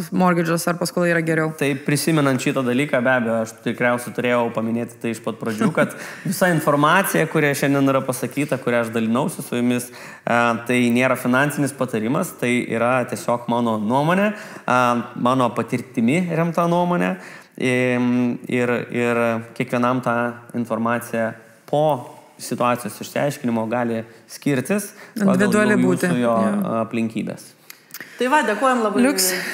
S2: mortgage'as ar paskola yra geriau.
S3: Tai prisimenant šitą dalyką, be abejo, aš tikriausiai turėjau paminėti tai iš pat pradžių, kad visa informacija, kuria šiandien yra pasakyta, kurią aš dalinausi su jumis, tai nėra finansinis patarimas, tai yra tiesiog mano nuomonė, mano patirtimi remta nuomonė ir kiekvienam tą informaciją po situacijos išsiaiškinimo gali skirtis
S2: individualiai būti
S3: jo aplinkybės.
S1: Tai va, dėkojom labai.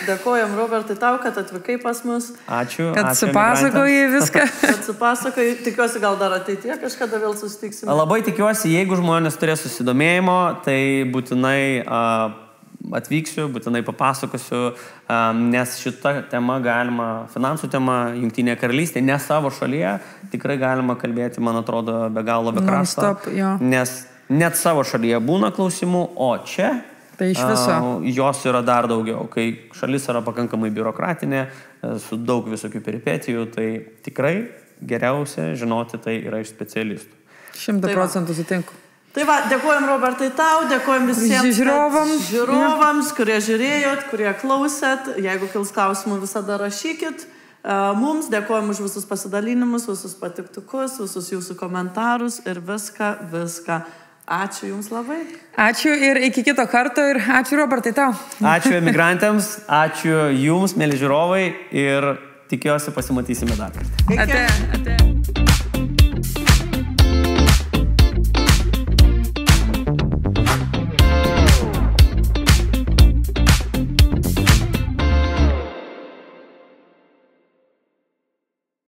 S1: Dėkojom, Robertai, tau, kad atvykai pas mus.
S3: Ačiū.
S2: Kad supasakojai viską.
S1: Kad supasakojai. Tikiuosi, gal dar ateityje kažkada vėl susitiksime.
S3: Labai tikiuosi, jeigu žmonės turės susidomėjimo, tai būtinai atvyksiu, būtinai papasakosiu, nes šitą temą galima, finansų tema Jungtinėje karalystėje, ne savo šalyje, tikrai galima kalbėti, man atrodo, be galo be krašto, nes net savo šalyje būna klausimų, o čia
S2: tai iš viso
S3: jos yra dar daugiau, kai šalis yra pakankamai biurokratinė, su daug visokių peripetijų, tai tikrai geriausia žinoti tai yra iš specialistų.
S2: 100% sutinku.
S1: Tai va, dėkojom, Robertai, tau, dėkojom visiems žiūrovams, kurie žiūrėjot, kurie klausėt. Jeigu kils klausimų, visada rašykit. Mums dėkojom už visus pasidalinimus, visus patiktukus, visus jūsų komentarus ir viską. Ačiū jums labai.
S2: Ačiū ir iki kito karto ir ačiū, Robertai, tau.
S3: Ačiū emigrantams, ačiū jums, mėly žiūrovai ir tikiuosi pasimatysime dar.
S2: Ate.